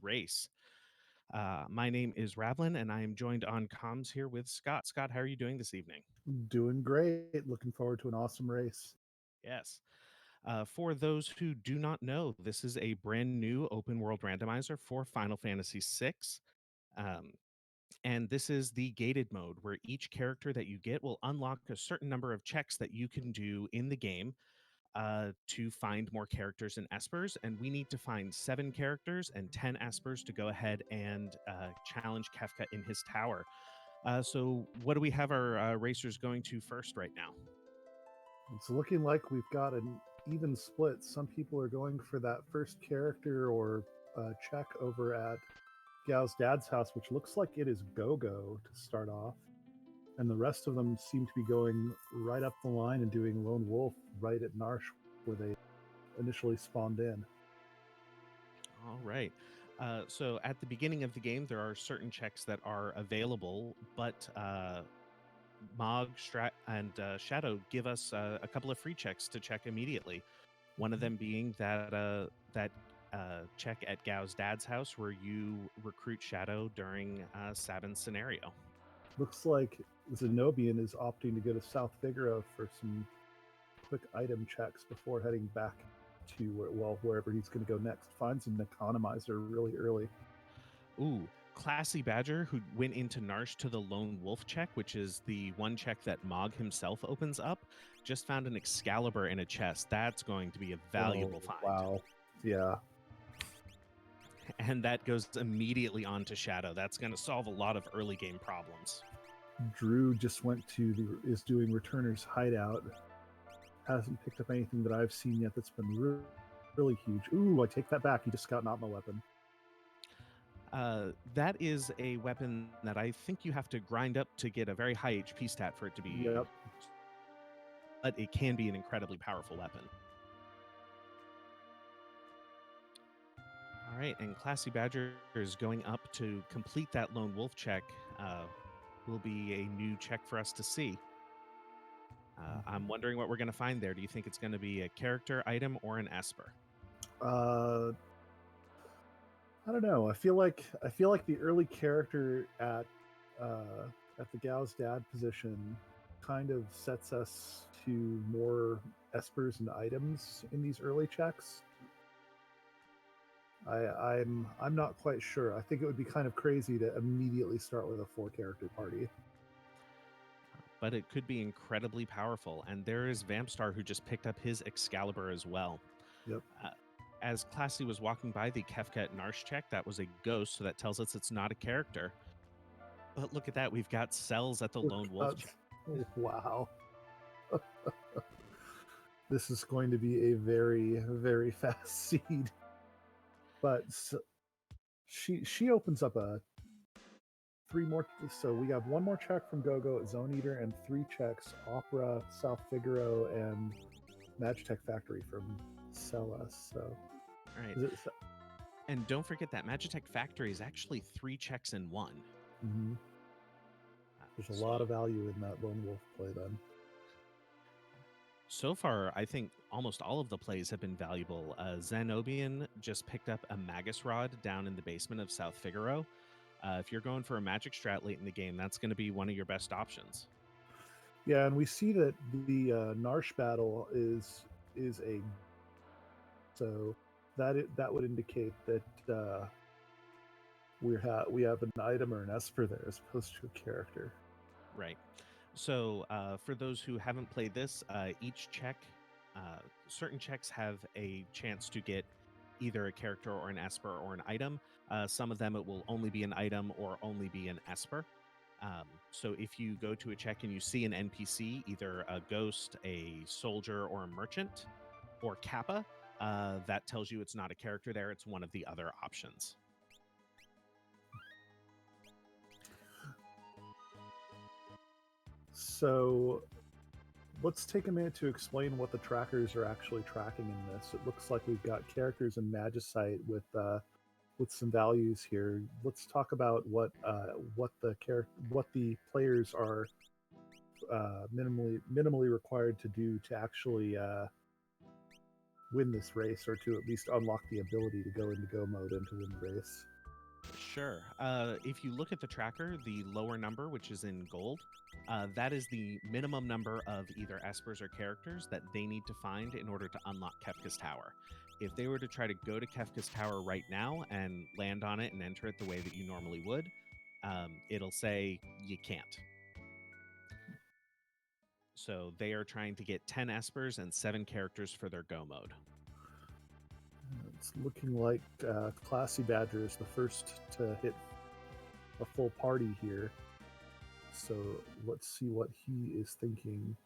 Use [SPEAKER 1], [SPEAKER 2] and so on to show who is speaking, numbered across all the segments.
[SPEAKER 1] race. My name is Ravlin, and I am joined on comms here with Scott. Scott, how are you doing this evening?
[SPEAKER 2] Doing great. Looking forward to an awesome race.
[SPEAKER 1] Yes. For those who do not know, this is a brand new open world randomizer for Final Fantasy VI. Um, and this is the gated mode where each character that you get will unlock a certain number of checks that you can do in the game to find more characters and espers. And we need to find 7 characters and 10 espers to go ahead and challenge Kefka in his tower. So, what do we have our racers going to first right now?
[SPEAKER 2] It's looking like we've got an even split. Some people are going for that first character or check over at Gao's dad's house, which looks like it is Go-Go to start off. And the rest of them seem to be going right up the line and doing Lone Wolf right at Narsh, where they initially spawned in.
[SPEAKER 1] All right. So at the beginning of the game, there are certain checks that are available, but Mog, Strat, and Shadow give us a couple of free checks to check immediately. One of them being that check at Gao's dad's house, where you recruit Shadow during Sabin's scenario.
[SPEAKER 2] Looks like Zenobian is opting to go to South Figaro for some quick item checks before heading back to wherever he's going to go next. Finds an economizer really early.
[SPEAKER 1] Ooh, Classy Badger, who went into Narsh to the Lone Wolf check, which is the one check that Mog himself opens up, just found an Excalibur in a chest. That's going to be a valuable find.
[SPEAKER 2] Wow. Yeah.
[SPEAKER 1] And that goes immediately on to Shadow. That's going to solve a lot of early game problems.
[SPEAKER 2] Drew just is doing Returner's Hideout. Hasn't picked up anything that I've seen yet that's been really huge. Ooh, I take that back. He just got not my weapon.
[SPEAKER 1] That is a weapon that I think you have to grind up to get a very high HP stat for it to be.
[SPEAKER 2] Yep.
[SPEAKER 1] But it can be an incredibly powerful weapon. All right, and Classy Badger is going up to complete that Lone Wolf check. Will be a new check for us to see. I'm wondering what we're going to find there. Do you think it's going to be a character, item, or an esper?
[SPEAKER 2] I don't know. I feel like the early character at the Gao's dad position kind of sets us to more espers and items in these early checks. I'm not quite sure. I think it would be kind of crazy to immediately start with a 4-character party.
[SPEAKER 1] But it could be incredibly powerful. And there is Vampstar, who just picked up his Excalibur as well.
[SPEAKER 2] Yep.
[SPEAKER 1] As Classy was walking by the Kefka at Narsh check, that was a ghost, so that tells us it's not a character. But look at that. We've got cells at the Lone Wolf check.
[SPEAKER 2] Wow. This is going to be a very, very fast seed. But she opens up a 3 more. So we have 1 more check from Go-Go at Zone Eater and 3 checks, Opera, South Figaro, and Magitech Factory from Celas. So,
[SPEAKER 1] all right. And don't forget that Magitech Factory is actually 3 checks in 1.
[SPEAKER 2] Mm-hmm. There's a lot of value in that Lone Wolf play then.
[SPEAKER 1] So far, I think almost all of the plays have been valuable. Zenobian just picked up a Magus Rod down in the basement of South Figaro. If you're going for a magic strat late in the game, that's going to be one of your best options.
[SPEAKER 2] Yeah, and we see that the Narsh battle is a... So that would indicate that we have an item or an esper there as opposed to a character.
[SPEAKER 1] Right. So for those who haven't played this, each check, certain checks have a chance to get either a character or an esper or an item. Some of them it will only be an item or only be an esper. So if you go to a check and you see an NPC, either a ghost, a soldier, or a merchant, or Kappa, that tells you it's not a character there. It's one of the other options.
[SPEAKER 2] So let's take a minute to explain what the trackers are actually tracking in this. It looks like we've got characters in Magicite with some values here. Let's talk about what the players are minimally required to do to actually win this race, or to at least unlock the ability to go into go mode and to win the race.
[SPEAKER 1] Sure. If you look at the tracker, the lower number, which is in gold, that is the minimum number of either espers or characters that they need to find in order to unlock Kefka's Tower. If they were to try to go to Kefka's Tower right now and land on it and enter it the way that you normally would, it'll say you can't. So they are trying to get 10 espers and 7 characters for their go mode.
[SPEAKER 2] It's looking like Classy Badger is the first to hit a full party here. So let's see what he is thinking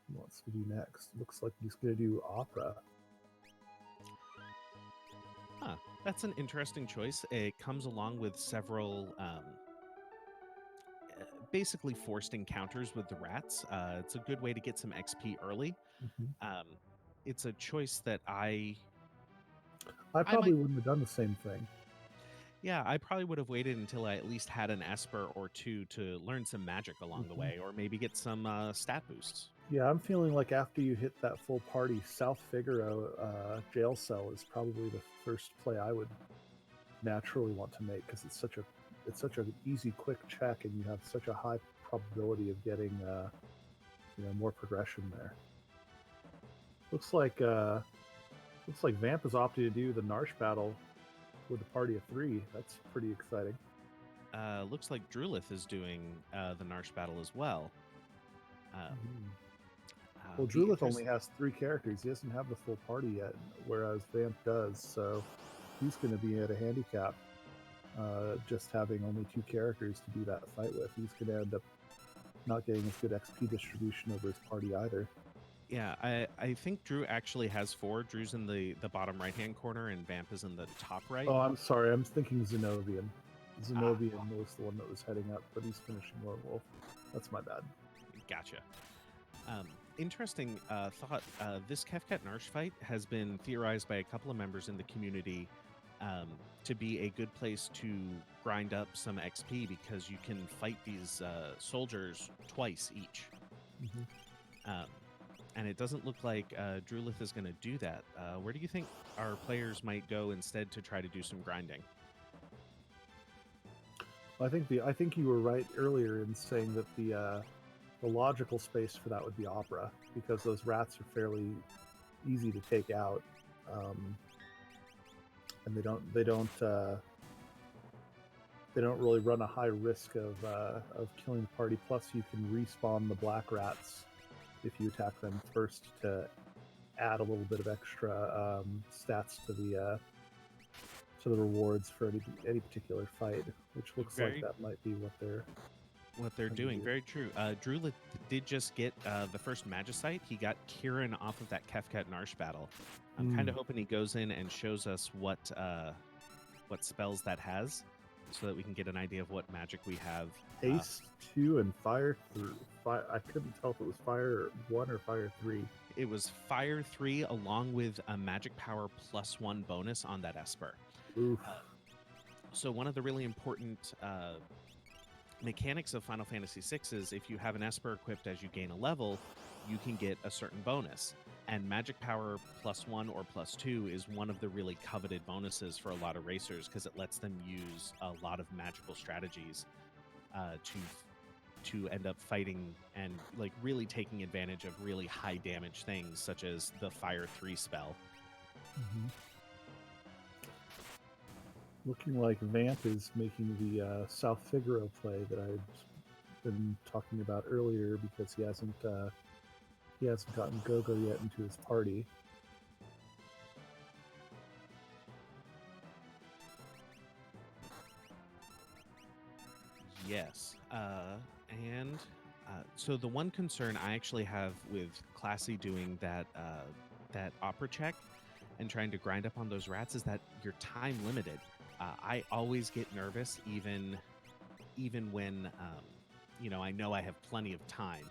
[SPEAKER 2] he wants to do next. Looks like he's going to do opera.
[SPEAKER 1] Huh. That's an interesting choice. It comes along with several basically forced encounters with the rats. It's a good way to get some XP early.
[SPEAKER 2] Mm-hmm.
[SPEAKER 1] It's a choice that I
[SPEAKER 2] probably
[SPEAKER 1] might.
[SPEAKER 2] wouldn't have done the same thing.
[SPEAKER 1] Yeah, I probably would have waited until I at least had an Esper or two to learn some magic along the way, or maybe get some stat boosts.
[SPEAKER 2] Yeah, I'm feeling like after you hit that full party, South Figaro jail cell is probably the first play I would naturally want to make, because it's such an easy, quick check, and you have such a high probability of getting more progression there. Looks like Vamp has opted to do the Narsh battle with a party of 3. That's pretty exciting.
[SPEAKER 1] Looks like Drulith is doing the Narsh battle as well.
[SPEAKER 2] Well, Drulith only has 3 characters. He doesn't have the full party yet, whereas Vamp does. So he's going to be at a handicap, just having only 2 characters to do that fight with. He's going to end up not getting as good XP distribution over his party either.
[SPEAKER 1] Yeah, I think Drew actually has 4. Drew's in the bottom right-hand corner, and Vamp is in the top right.
[SPEAKER 2] Oh, I'm sorry. I'm thinking Zenobian. Zenobian was the one that was heading up, but he's finishing Lone Wolf. That's my bad.
[SPEAKER 1] Gotcha. Interesting thought. This Kefkat Narsh fight has been theorized by a couple of members in the community to be a good place to grind up some XP, because you can fight these soldiers twice each.
[SPEAKER 2] Mm-hmm.
[SPEAKER 1] And it doesn't look like Drulith is going to do that. Where do you think our players might go instead to try to do some grinding?
[SPEAKER 2] I think you were right earlier in saying that the logical space for that would be Opera, because those rats are fairly easy to take out, and they don't really run a high risk of killing the party. Plus, you can respawn the black rats if you attack them first to add a little bit of extra stats to the rewards for any particular fight, which looks like that might be what they're
[SPEAKER 1] doing. Very true. Drulith did just get the first Magicite. He got Kieran off of that Kefkat Narsh battle. I'm kind of hoping he goes in and shows us what spells that has, so that we can get an idea of what magic we have.
[SPEAKER 2] Haste 2 and Fire 3. I couldn't tell if it was Fire 1 or Fire 3.
[SPEAKER 1] It was Fire 3 along with a Magic Power +1 bonus on that Esper. So one of the really important mechanics of Final Fantasy VI is if you have an Esper equipped as you gain a level, you can get a certain bonus. And Magic Power +1 or +2 is one of the really coveted bonuses for a lot of racers, because it lets them use a lot of magical strategies to end up fighting and like really taking advantage of really high damage things, such as the Fire 3 spell.
[SPEAKER 2] Mm-hmm. Looking like Vamp is making the South Figaro play that I've been talking about earlier, because he hasn't gotten Gogo yet into his party.
[SPEAKER 1] Yes. So the one concern I actually have with Classy doing that opera check and trying to grind up on those rats is that you're time limited. I always get nervous, even when I know I have plenty of time.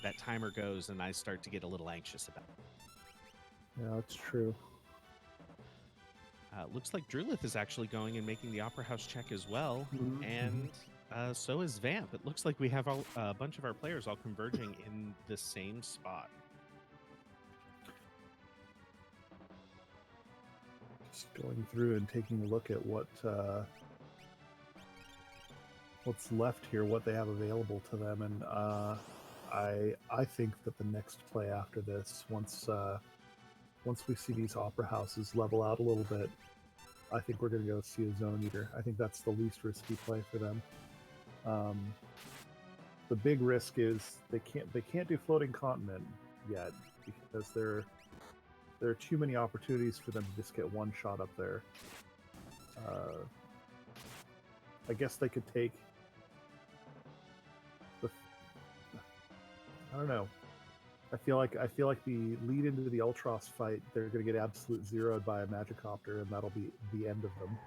[SPEAKER 1] That timer goes, and I start to get a little anxious about it.
[SPEAKER 2] Yeah, that's true.
[SPEAKER 1] Looks like Drulith is actually going and making the Opera House check as well,
[SPEAKER 2] mm-hmm.
[SPEAKER 1] and so is Vamp. It looks like we have a bunch of our players all converging in the same spot.
[SPEAKER 2] Just going through and taking a look at what's left here, what they have available to them, and I think that the next play after this, once we see these opera houses level out a little bit, I think we're going to go see a Zone Eater. I think that's the least risky play for them. The big risk is they can't do Floating Continent yet because there are too many opportunities for them to just get one shot up there. I guess they could take the. I don't know. I feel like the lead into the Ultros fight, they're going to get absolute zeroed by a Magicopter, and that'll be the end of them.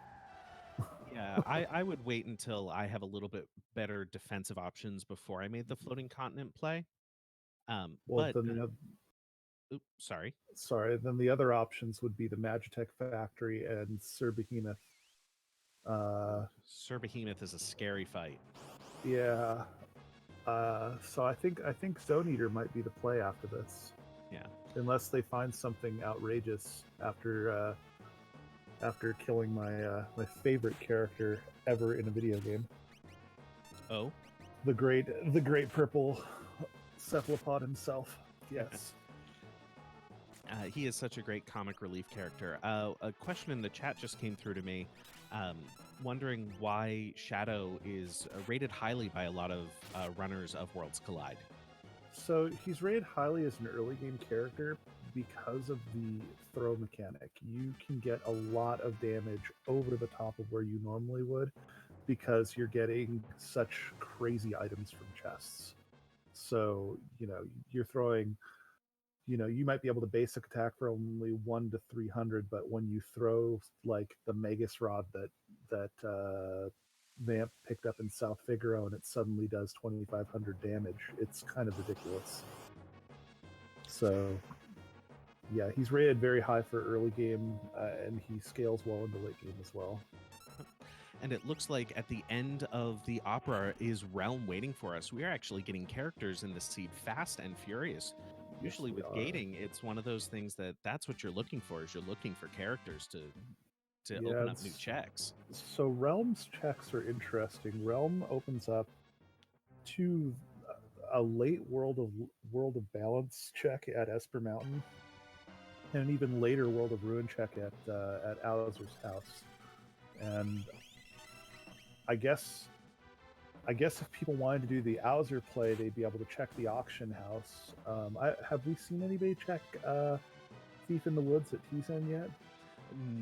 [SPEAKER 1] Yeah, I would wait until I have a little bit better defensive options before I made the floating continent play.
[SPEAKER 2] Well,
[SPEAKER 1] But
[SPEAKER 2] then
[SPEAKER 1] sorry.
[SPEAKER 2] then the other options would be the Magitech Factory and Sir Behemoth.
[SPEAKER 1] Sir Behemoth is a scary fight.
[SPEAKER 2] Yeah. So I think Zone Eater might be the play after this.
[SPEAKER 1] Yeah.
[SPEAKER 2] Unless they find something outrageous after killing my favorite character ever in a video game.
[SPEAKER 1] Oh.
[SPEAKER 2] The great purple cephalopod himself. Yes.
[SPEAKER 1] He is such a great comic relief character. A question in the chat just came through to me, wondering why Shadow is rated highly by a lot of runners of Worlds Collide.
[SPEAKER 2] So he's rated highly as an early game character because of the throw mechanic. You can get a lot of damage over the top of where you normally would because you're getting such crazy items from chests. So, you're throwing, you might be able to basic attack for only 1 to 300, but when you throw like the Magus Rod that Vamp picked up in South Figaro and it suddenly does 2,500 damage, it's kind of ridiculous. So, yeah, he's rated very high for early game, and he scales well into late game as well.
[SPEAKER 1] And it looks like at the end of the opera is Realm waiting for us. We are actually getting characters in the seed fast and furious. Usually
[SPEAKER 2] Yes, we
[SPEAKER 1] with
[SPEAKER 2] are.
[SPEAKER 1] gating, it's one of those things that's what you're looking for, is you're looking for characters to
[SPEAKER 2] Yeah,
[SPEAKER 1] open up new checks.
[SPEAKER 2] So Realm's checks are interesting. Realm opens up to a late World of Balance check at Esper Mountain, and an even later World of Ruin check at Owzer's house. And I guess if people wanted to do the Owzer play, they'd be able to check the auction house. Have we seen anybody check Thief in the Woods at T-Zen yet?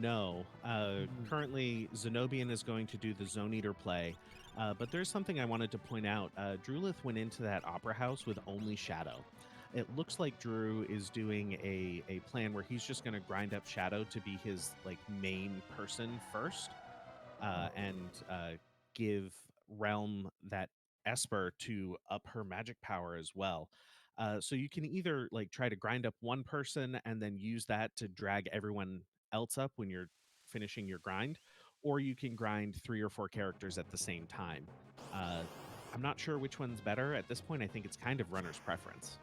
[SPEAKER 1] No. Currently, Zenobian is going to do the Zone Eater play. But there's something I wanted to point out. Drulith went into that opera house with only Shadow. It looks like Drew is doing a plan where he's just going to grind up Shadow to be his main person first, and give Realm that Esper to up her magic power as well. So you can either try to grind up one person and then use that to drag everyone else up when you're finishing your grind, or you can grind 3 or 4 characters at the same time. I'm not sure which one's better at this point. I think it's kind of runner's preference.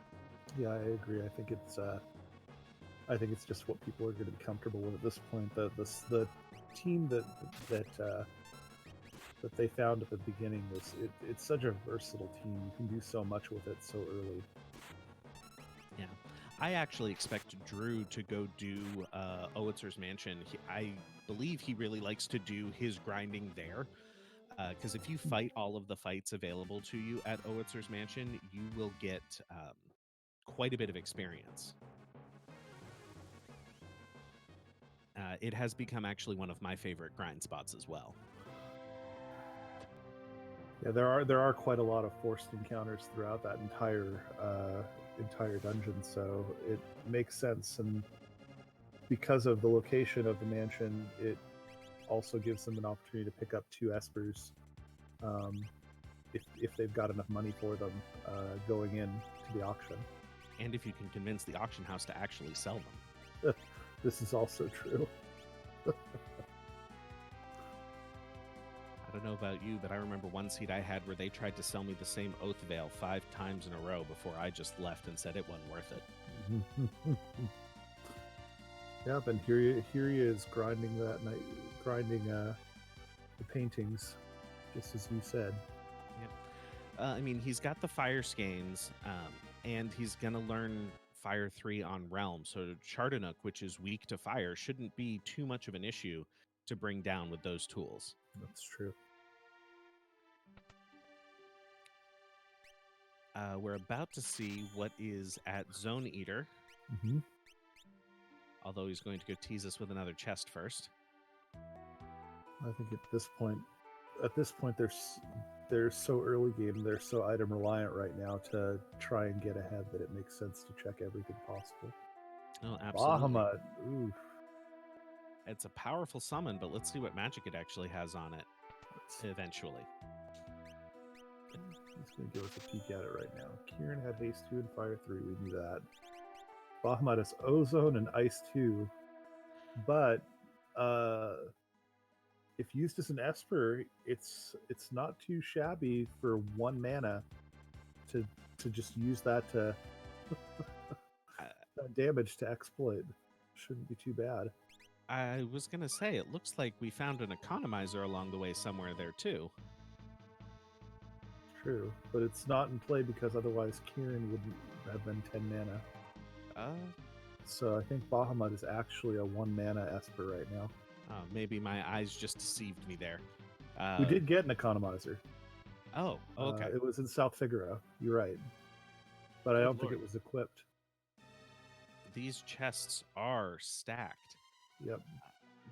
[SPEAKER 2] Yeah, I agree. I think it's just what people are going to be comfortable with at this point. The team that they found at the beginning it's such a versatile team. You can do so much with it so early.
[SPEAKER 1] Yeah, I actually expect Drew to go do Owitzer's Mansion. I believe he really likes to do his grinding there, because if you fight all of the fights available to you at Owitzer's Mansion, you will get quite a bit of experience. It has become actually one of my favorite grind spots as well.
[SPEAKER 2] Yeah, there are quite a lot of forced encounters throughout that entire dungeon, so it makes sense. And because of the location of the mansion, it also gives them an opportunity to pick up 2 Espers, if they've got enough money for them going in to the auction.
[SPEAKER 1] And if you can convince the auction house to actually sell them.
[SPEAKER 2] This is also true.
[SPEAKER 1] I don't know about you, but I remember one seat I had where they tried to sell me the same Oath Veil 5 times in a row before I just left and said it wasn't worth it.
[SPEAKER 2] Yep, and here he is grinding that night, grinding the paintings, just as you said.
[SPEAKER 1] Yep. I mean, he's got the fire skeins, and he's gonna learn Fire 3 on Realm. So Chardanook, which is weak to fire, shouldn't be too much of an issue to bring down with those tools.
[SPEAKER 2] That's true.
[SPEAKER 1] We're about to see what is at Zone Eater,
[SPEAKER 2] Mm-hmm.
[SPEAKER 1] although he's going to go tease us with another chest first.
[SPEAKER 2] I think at this point, they're so early game, they're so item reliant right now to try and get ahead that it makes sense to check everything possible.
[SPEAKER 1] Oh, absolutely.
[SPEAKER 2] Bahamut, ooh,
[SPEAKER 1] It's a powerful summon, but let's see what magic it actually has on it eventually.
[SPEAKER 2] he's going to give us a peek at it right now. Kieran had haste 2 and fire 3, we knew that. Bahamut is ozone and ice 2, but if used as an Esper, it's not too shabby for 1 mana to just use that to that damage to exploit. Shouldn't be too bad.
[SPEAKER 1] I was going to say, it looks like we found an economizer along the way somewhere there, too.
[SPEAKER 2] True, but it's not in play because otherwise Kieran wouldn't have been 10 mana. So I think Bahamut is actually a 1 mana Esper right now.
[SPEAKER 1] Maybe my eyes just deceived me there.
[SPEAKER 2] We did get an economizer.
[SPEAKER 1] Oh, okay.
[SPEAKER 2] It was in South Figaro. You're right, but I don't think it was equipped.
[SPEAKER 1] These chests are stacked.
[SPEAKER 2] Yep.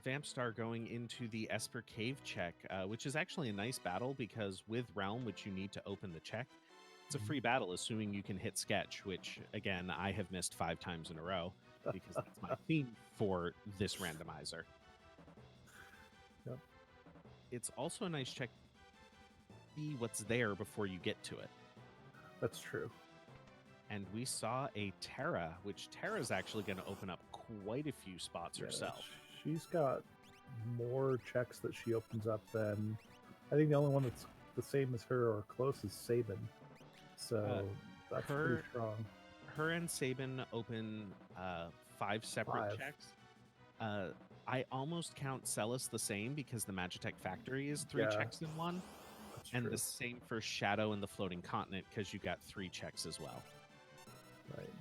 [SPEAKER 1] Vampstar going into the Esper Cave check, which is actually a nice battle because with Realm, which you need to open the check, it's a free battle, assuming you can hit Sketch, which, again, I have missed 5 times in a row because that's my theme for this randomizer.
[SPEAKER 2] Yep.
[SPEAKER 1] It's also a nice check to see what's there before you get to it.
[SPEAKER 2] That's true.
[SPEAKER 1] And we saw a Terra, which Terra's actually going to open up quite a few spots herself.
[SPEAKER 2] She's got more checks that she opens up than... I think the only one that's the same as her or close is Sabin. So that's pretty strong.
[SPEAKER 1] Her and Sabin open 5 separate checks. I almost count Celis the same because the Magitech Factory is 3 checks in 1.
[SPEAKER 2] That's
[SPEAKER 1] and
[SPEAKER 2] true.
[SPEAKER 1] the same for Shadow and the Floating Continent because you got 3 checks as well.
[SPEAKER 2] Right.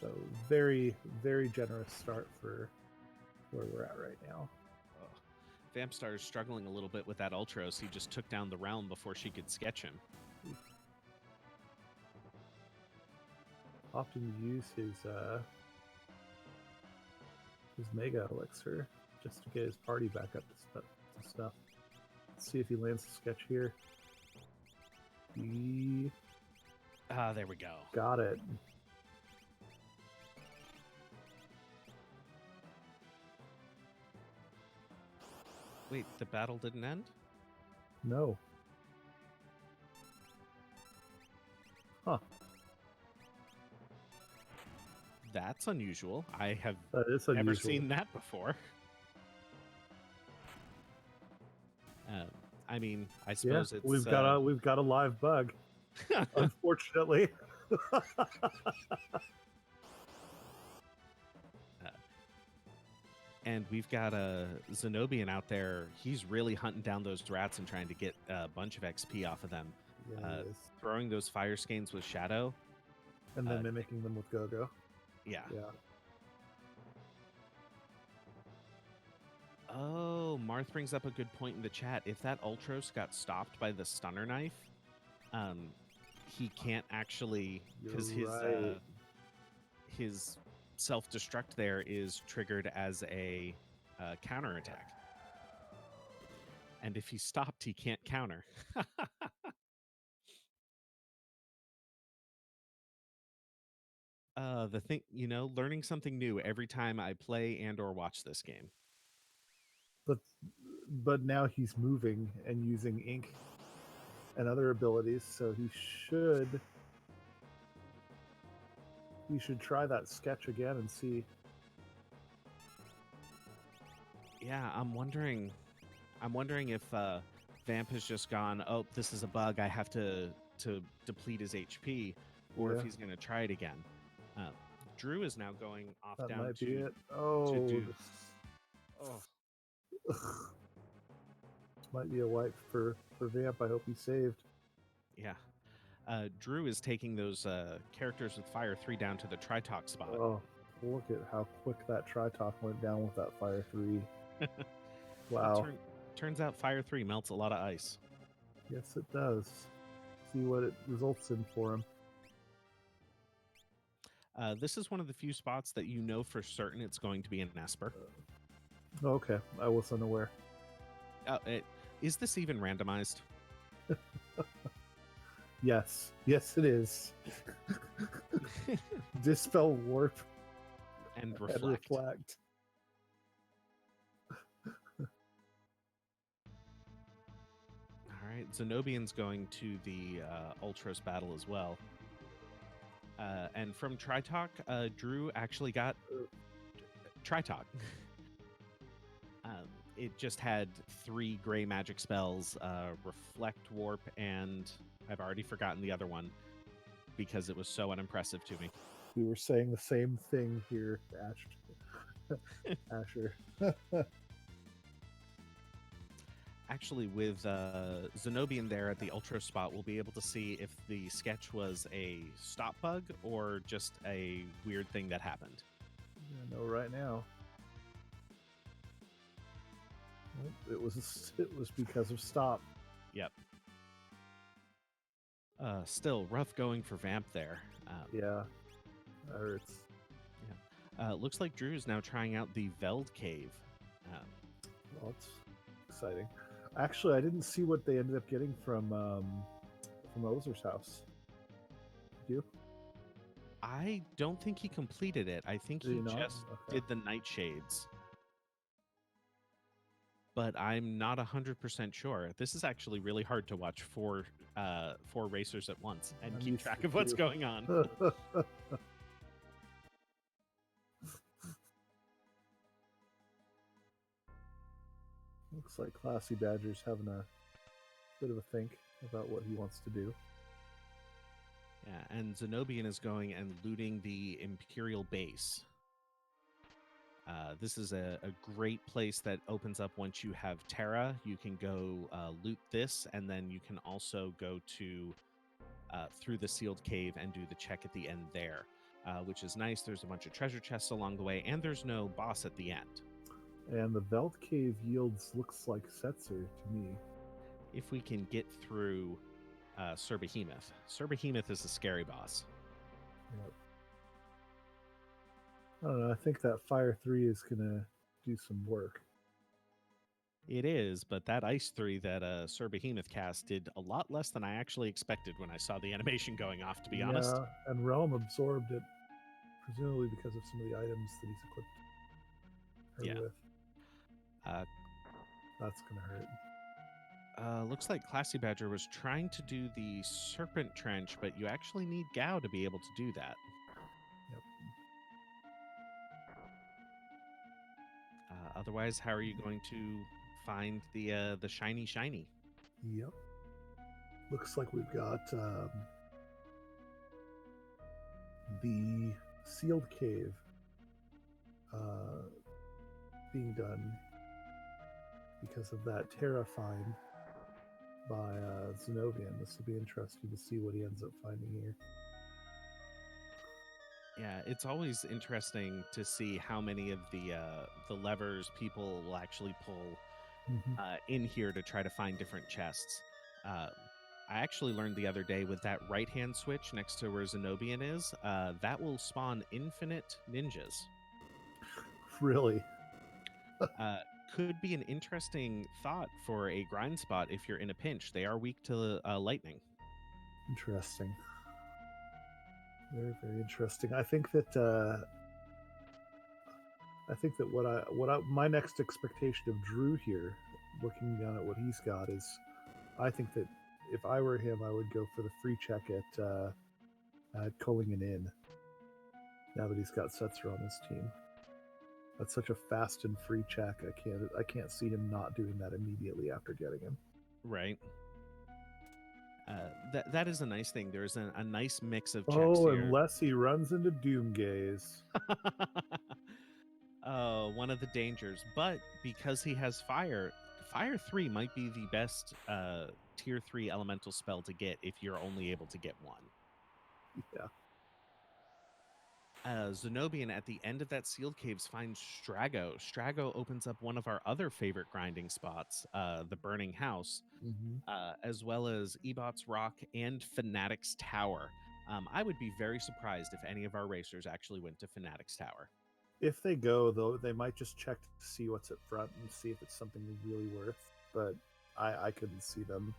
[SPEAKER 2] So very, very generous start for where we're at right now.
[SPEAKER 1] Vampstar is struggling a little bit with that Ultros. He just took down the Realm before she could sketch him.
[SPEAKER 2] Often use his Mega Elixir just to get his party back up to stuff. Let's see if he lands a sketch here.
[SPEAKER 1] There we go.
[SPEAKER 2] Got it.
[SPEAKER 1] Wait, the battle didn't end?
[SPEAKER 2] No. Huh.
[SPEAKER 1] That's unusual. I have
[SPEAKER 2] never
[SPEAKER 1] seen that before. I mean, I suppose it's
[SPEAKER 2] we've got a live bug, unfortunately.
[SPEAKER 1] And we've got a Zenobian out there. He's really hunting down those rats and trying to get a bunch of XP off of them.
[SPEAKER 2] Yeah,
[SPEAKER 1] throwing those fire skeins with Shadow.
[SPEAKER 2] And then mimicking them with Go-Go.
[SPEAKER 1] Yeah.
[SPEAKER 2] Yeah.
[SPEAKER 1] Oh, Marth brings up a good point in the chat. If that Ultros got stopped by the stunner knife, he can't actually, because his self-destruct there is triggered as a counterattack. And if he's stopped, he can't counter. The thing, learning something new every time I play and or watch this game.
[SPEAKER 2] But now he's moving and using ink and other abilities, so he should try that sketch again and see.
[SPEAKER 1] Yeah, I'm wondering if Vamp has just gone, oh, this is a bug, I have to deplete his HP, or if he's going to try it again. Drew is now going off
[SPEAKER 2] That
[SPEAKER 1] down
[SPEAKER 2] might be it.
[SPEAKER 1] to
[SPEAKER 2] Oh,
[SPEAKER 1] do. Oh,
[SPEAKER 2] this might be a wipe for Vamp. I hope he's saved.
[SPEAKER 1] yeah. Drew is taking those characters with Fire 3 down to the Tritalk spot.
[SPEAKER 2] Oh, look at how quick that Tritalk went down with that Fire 3. Wow.
[SPEAKER 1] Turns out Fire 3 melts a lot of ice.
[SPEAKER 2] Yes, it does. See what it results in for him.
[SPEAKER 1] This is one of the few spots that you know for certain it's going to be an Esper.
[SPEAKER 2] Okay, I was unaware.
[SPEAKER 1] Is this even randomized?
[SPEAKER 2] Yes, it is. Dispel, warp,
[SPEAKER 1] and
[SPEAKER 2] reflect.
[SPEAKER 1] And reflect. All right, Zenobian's going to the Ultros battle as well. And from Tritalk, Drew actually got Tritalk. It just had 3 gray magic spells, Reflect, Warp, and I've already forgotten the other one because it was so unimpressive to me.
[SPEAKER 2] We were saying the same thing here, Asher.
[SPEAKER 1] Actually, with Zenobian there at the Ultra spot, we'll be able to see if the sketch was a stop bug or just a weird thing that happened.
[SPEAKER 2] I know right now. It was because of stop.
[SPEAKER 1] Yep. Still rough going for Vamp there.
[SPEAKER 2] Yeah, that hurts.
[SPEAKER 1] Yeah. Looks like Drew is now trying out the Veld Cave.
[SPEAKER 2] Well, it's exciting. Actually, I didn't see what they ended up getting from Ozer's house. Did you?
[SPEAKER 1] I don't think he completed it. I think he just did the Nightshades. But I'm not 100% sure. This is actually really hard to watch four racers at once and keep track of what's going on.
[SPEAKER 2] Looks like Classy Badger's having a bit of a think about what he wants to do.
[SPEAKER 1] Yeah, and Zenobian is going and looting the Imperial base. This is a great place that opens up once you have Terra. You can go loot this, and then you can also go to through the sealed cave and do the check at the end there, which is nice. There's a bunch of treasure chests along the way, and there's no boss at the end.
[SPEAKER 2] And the Veld Cave yields looks like Setzer to me.
[SPEAKER 1] If we can get through Sir Behemoth. Sir Behemoth is a scary boss.
[SPEAKER 2] Yep. I don't know. I think that Fire 3 is going to do some work.
[SPEAKER 1] It is, but that Ice 3 that Sir Behemoth cast did a lot less than I actually expected when I saw the animation going off, to be honest.
[SPEAKER 2] Yeah, and Realm absorbed it, presumably because of some of the items that he's equipped her with. That's going to hurt.
[SPEAKER 1] Looks like Classy Badger was trying to do the Serpent Trench, but you actually need Gao to be able to do that.
[SPEAKER 2] Yep.
[SPEAKER 1] Otherwise, how are you going to find the shiny?
[SPEAKER 2] Yep. Looks like we've got the sealed cave being done because of that Terra find by Zenobian. This will be interesting to see what he ends up finding here.
[SPEAKER 1] Yeah, it's always interesting to see how many of the levers people will actually pull in here to try to find different chests. I actually learned the other day with that right-hand switch next to where Zenobian is, that will spawn infinite ninjas.
[SPEAKER 2] Really?
[SPEAKER 1] Could be an interesting thought for a grind spot if you're in a pinch. They are weak to lightning.
[SPEAKER 2] Interesting. Very, very interesting. I think that my next expectation of Drew here, looking down at what he's got, is I think that if I were him, I would go for the free check at Culligan Inn. Now that he's got Setzer on his team, that's such a fast and free check. I can't see him not doing that immediately after getting him.
[SPEAKER 1] Right. That is a nice thing. There's a nice mix of checks
[SPEAKER 2] Oh,
[SPEAKER 1] here.
[SPEAKER 2] unless he runs into Doomgaze.
[SPEAKER 1] Oh, one of the dangers. But because he has fire, fire 3 might be the best tier 3 elemental spell to get if you're only able to get one.
[SPEAKER 2] Yeah.
[SPEAKER 1] Zenobian at the end of that sealed caves finds Strago. Strago opens up one of our other favorite grinding spots, the Burning House,
[SPEAKER 2] Hmm.
[SPEAKER 1] as well as Ebot's Rock and Fanatic's Tower. I would be very surprised if any of our racers actually went to Fanatic's Tower.
[SPEAKER 2] If they go, though, they might just check to see what's up front and see if it's something really worth. But I couldn't see them.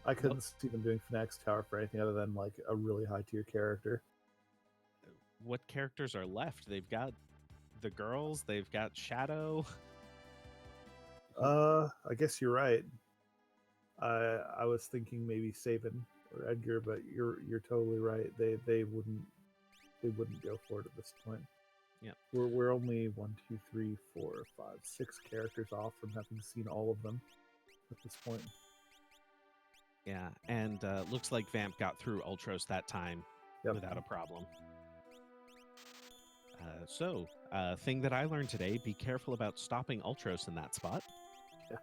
[SPEAKER 2] I
[SPEAKER 1] What
[SPEAKER 2] couldn't see them doing Fnax Tower for anything other than like a really high tier character.
[SPEAKER 1] what characters are left? They've got the girls, they've got Shadow.
[SPEAKER 2] I guess you're right. I was thinking maybe Saban or Edgar, but you're totally right. They wouldn't go for it at this point.
[SPEAKER 1] Yeah.
[SPEAKER 2] We're only 1, 2, 3, 4, 5, 6 characters off from having seen all of them at this point.
[SPEAKER 1] Yeah, and looks like Vamp got through Ultros that time
[SPEAKER 2] Yep.
[SPEAKER 1] without a problem. Thing that I learned today, be careful about stopping Ultros in that spot
[SPEAKER 2] Yeah.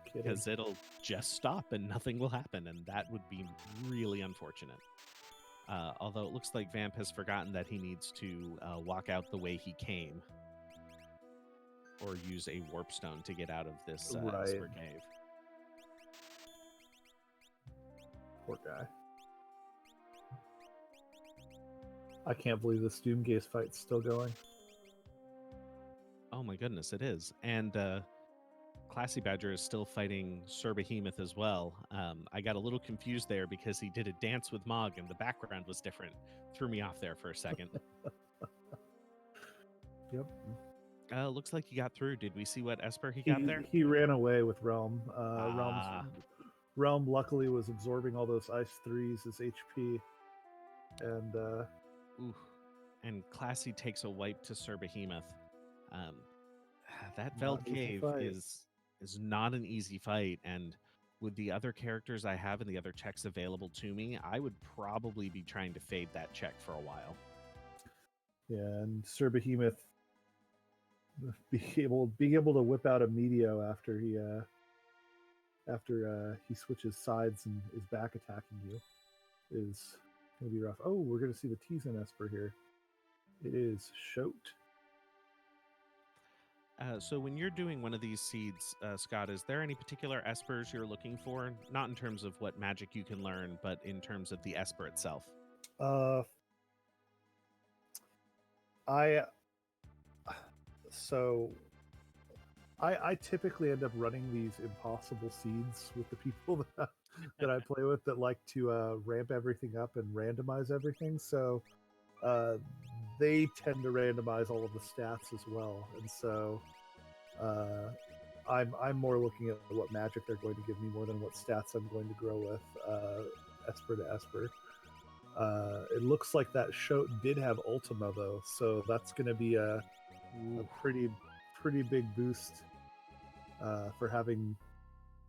[SPEAKER 2] Kidding.
[SPEAKER 1] because it'll just stop and nothing will happen, and that would be really unfortunate. Although it looks like Vamp has forgotten that he needs to walk out the way he came or use a warp stone to get out of this
[SPEAKER 2] Right.
[SPEAKER 1] Esper cave.
[SPEAKER 2] Poor guy. I can't believe this Doomgaze fight's still going.
[SPEAKER 1] Oh my goodness, it is. And Classy Badger is still fighting Sir Behemoth as well. I got a little confused there because he did a dance with Mog and the background was different. Threw me off there for a second.
[SPEAKER 2] Yep.
[SPEAKER 1] Looks like he got through. Did we see what Esper he got there?
[SPEAKER 2] He ran away with Realm.
[SPEAKER 1] Ah.
[SPEAKER 2] Realm luckily was absorbing all those Ice 3s as HP. And
[SPEAKER 1] Ooh. And Classy takes a wipe to Sir Behemoth. That Veld Cave is not an easy fight, and with the other characters I have and the other checks available to me, I would probably be trying to fade that check for a while.
[SPEAKER 2] Yeah, and Sir Behemoth being able to whip out a Meteo after he switches sides and is back attacking you is gonna be rough. Oh, we're gonna see the Tizen Esper here. It is Shoat.
[SPEAKER 1] So when you're doing one of these seeds, Scott, is there any particular espers you're looking for? Not in terms of what magic you can learn, but in terms of the esper itself.
[SPEAKER 2] I typically end up running these impossible seeds with the people that I play with that like to ramp everything up and randomize everything. So they tend to randomize all of the stats as well, and so I'm more looking at what magic they're going to give me more than what stats I'm going to grow with Esper to Esper. It looks like that Shoat did have Ultima though, so that's going to be a pretty big boost for having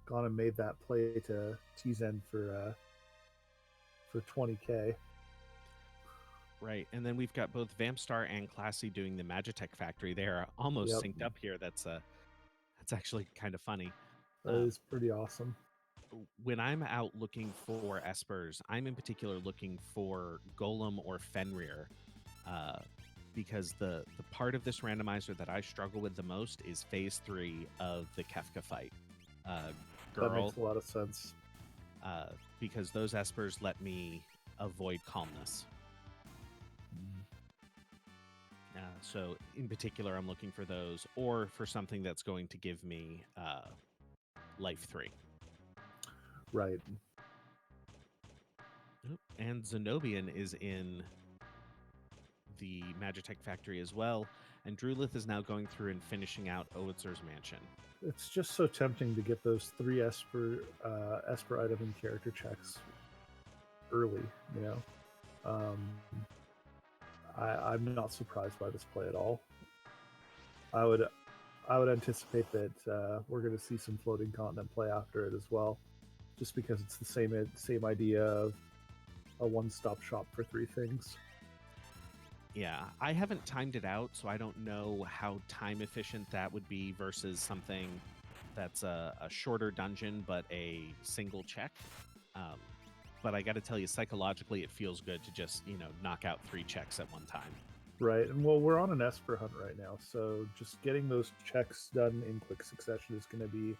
[SPEAKER 2] gone and made that play to Tizen for 20k.
[SPEAKER 1] Right, and then we've got both Vampstar and Classy doing the Magitech Factory. They are almost synced up here. That's actually kind of funny.
[SPEAKER 2] That is pretty awesome.
[SPEAKER 1] When I'm out looking for espers, I'm in particular looking for Golem or Fenrir, because the part of this randomizer that I struggle with the most is phase 3 of the Kefka fight.
[SPEAKER 2] That makes a lot of sense.
[SPEAKER 1] Because those espers let me avoid calmness. So in particular, I'm looking for those, or for something that's going to give me life 3.
[SPEAKER 2] Right.
[SPEAKER 1] And Zenobian is in the Magitech Factory as well, and Drulith is now going through and finishing out Owitzer's mansion.
[SPEAKER 2] It's just so tempting to get those 3 Esper item and character checks early, you know. I'm not surprised by this play at all. I would anticipate that we're going to see some floating continent play after it as well. just because it's the same idea of a one-stop shop for three things.
[SPEAKER 1] Yeah, I haven't timed it out, so I don't know how time efficient that would be versus something that's a shorter dungeon but a single check. Um, but I got to tell you, psychologically, it feels good to just knock out 3 checks at one time.
[SPEAKER 2] Right, and well, we're on an Esper hunt right now, so just getting those checks done in quick succession is going to be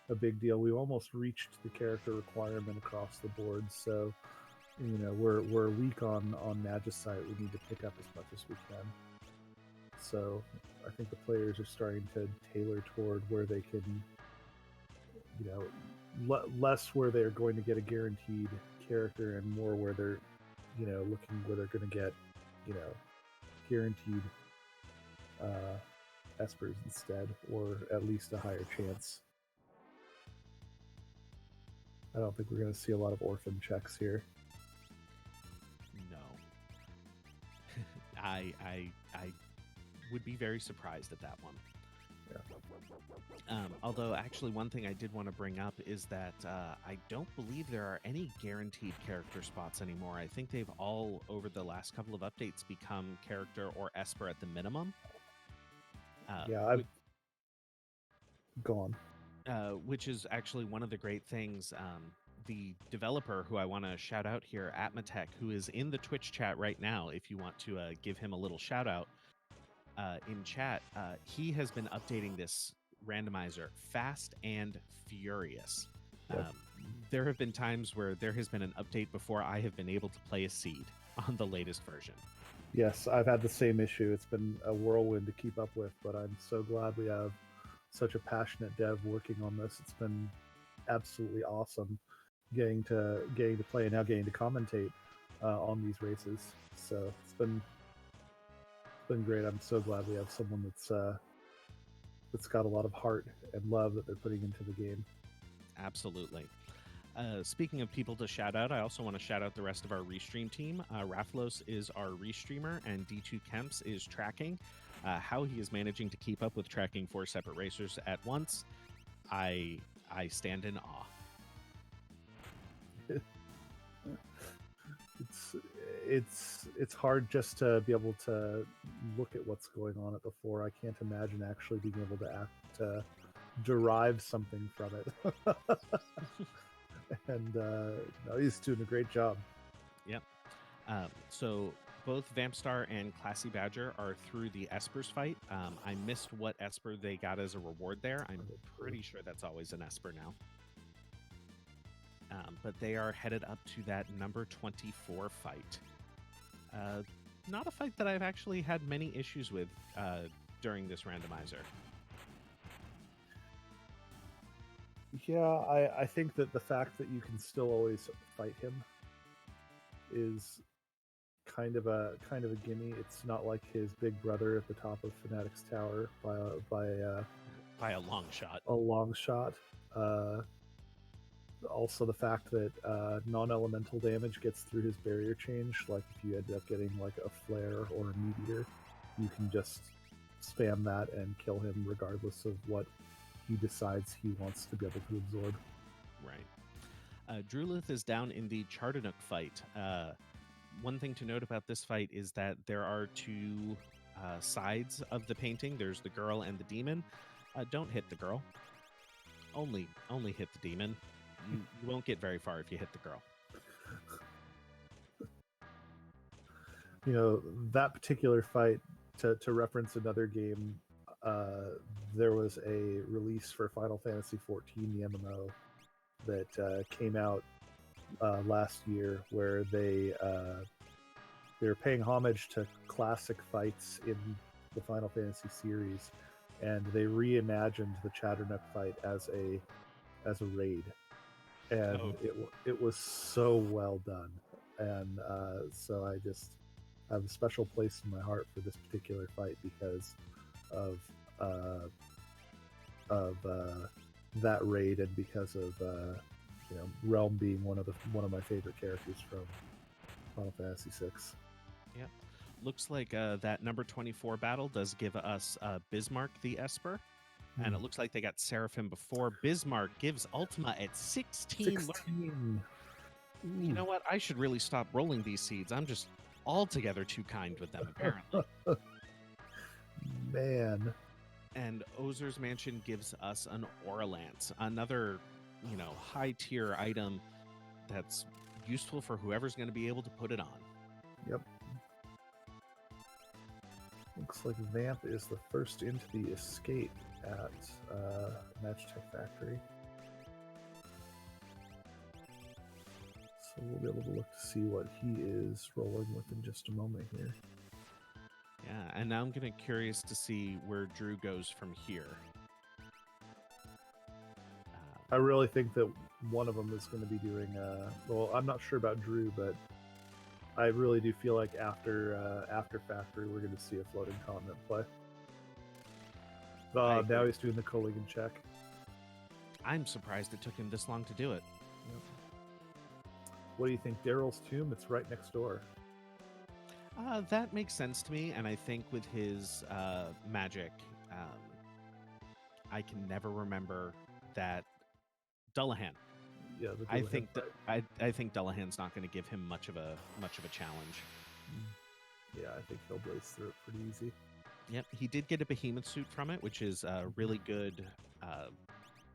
[SPEAKER 2] a big deal. We've almost reached the character requirement across the board, so we're weak on Magicite. We need to pick up as much as we can. So I think the players are starting to tailor toward where they can, less where they're going to get a guaranteed character and more where they're, looking where they're going to get, guaranteed espers instead, or at least a higher chance. I don't think we're going to see a lot of orphan checks here.
[SPEAKER 1] No. I would be very surprised at that one.
[SPEAKER 2] Yeah.
[SPEAKER 1] Although, actually, one thing I did want to bring up is that I don't believe there are any guaranteed character spots anymore. I think they've all, over the last couple of updates, become character or Esper at the minimum.
[SPEAKER 2] I've gone.
[SPEAKER 1] Which is actually one of the great things. The developer who I want to shout out here, Atmatech, who is in the Twitch chat right now, if you want to give him a little shout out in chat, he has been updating this randomizer fast and furious.
[SPEAKER 2] Yep.
[SPEAKER 1] There have been times where there has been an update before I have been able to play a seed on the latest version.
[SPEAKER 2] Yes, I've had the same issue. It's been a whirlwind to keep up with, but I'm so glad we have such a passionate dev working on this. It's been absolutely awesome getting to play and now getting to commentate on these races. So it's been great. I'm so glad we have someone that's got a lot of heart and love that they're putting into the game.
[SPEAKER 1] Absolutely. Speaking of people to shout out, I also want to shout out the rest of our restream team. Raflos is our restreamer, and D2 Kemps is tracking. How he is managing to keep up with tracking 4 separate racers at once, I stand in awe.
[SPEAKER 2] It's hard just to be able to look at what's going on at the 4. I can't imagine actually being able to derive something from it. And he's doing a great job.
[SPEAKER 1] Yep. So both Vampstar and Classy Badger are through the Espers fight. I missed what Esper they got as a reward there. I'm pretty sure that's always an Esper now. But they are headed up to that number 24 fight. Not a fight that I've actually had many issues with during this randomizer.
[SPEAKER 2] Yeah, I think that the fact that you can still always fight him is kind of a gimme. It's not like his big brother at the top of Fnatic's tower by
[SPEAKER 1] a long shot.
[SPEAKER 2] A long shot. Also, the fact that non-elemental damage gets through his barrier change, like if you end up getting like a flare or a meteor, you can just spam that and kill him regardless of what he decides he wants to be able to absorb.
[SPEAKER 1] Right. Drulith is down in the Chardanook fight. One thing to note about this fight is that there are 2 sides of the painting. There's the girl and the demon. Don't hit the girl. Only hit the demon. You won't get very far if you hit the girl.
[SPEAKER 2] That particular fight, to reference another game, there was a release for Final Fantasy XIV, the MMO, that came out last year, where they're paying homage to classic fights in the Final Fantasy series, and they reimagined the Chardanook fight as a raid, and it was so well done, and so I just have a special place in my heart for this particular fight because of that raid, and because of Realm being one of my favorite characters from Final Fantasy VI.
[SPEAKER 1] Yep. Looks like that number 24 battle does give us Bismarck the Esper. and
[SPEAKER 2] Hmm.
[SPEAKER 1] it looks like they got Seraphim before. Bismarck gives Ultima at 16 learning.
[SPEAKER 2] 16.
[SPEAKER 1] You
[SPEAKER 2] Ooh,
[SPEAKER 1] know what? I should really stop rolling these seeds. I'm just altogether too kind with them, apparently.
[SPEAKER 2] man.
[SPEAKER 1] And Ozer's Mansion gives us an Aura Lance, another, high tier item that's useful for whoever's going to be able to put it on.
[SPEAKER 2] Yep. Looks like Vamp is the first into the escape at Magitech Factory. So we'll be able to look to see what he is rolling with in just a moment here.
[SPEAKER 1] Yeah, and now I'm going to curious to see where Drew goes from here.
[SPEAKER 2] I really think that one of them is going to be doing. Well, I'm not sure about Drew, but I really do feel like after Factory, we're going to see a floating continent play. Now he's doing the Colligan check.
[SPEAKER 1] I'm surprised it took him this long to do it.
[SPEAKER 2] Yep. What do you think? Daryl's tomb? It's right next door.
[SPEAKER 1] That makes sense to me, and I think with his magic, I can never remember that Dullahan.
[SPEAKER 2] Yeah, the
[SPEAKER 1] I
[SPEAKER 2] Dullahan
[SPEAKER 1] think
[SPEAKER 2] fight.
[SPEAKER 1] I think Dullahan's not going to give him much of a challenge.
[SPEAKER 2] Yeah, I think he'll blaze through it pretty easy.
[SPEAKER 1] Yep, he did get a behemoth suit from it, which is really good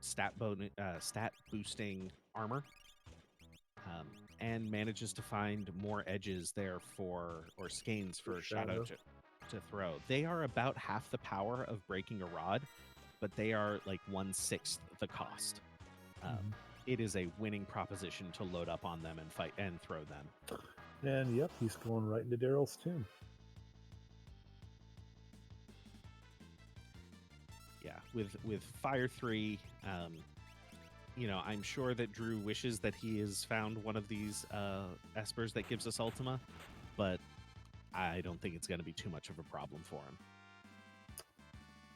[SPEAKER 1] stat boosting armor, and manages to find more edges there or skeins for Shadow to throw. They are about half the power of breaking a rod, but they are like 1/6 the cost. It is a winning proposition to load up on them and fight and throw them.
[SPEAKER 2] And yep, he's going right into Daryl's tomb.
[SPEAKER 1] Yeah, with Fire 3, I'm sure that Drew wishes that he has found one of these espers that gives us Ultima, but I don't think it's going to be too much of a problem for him.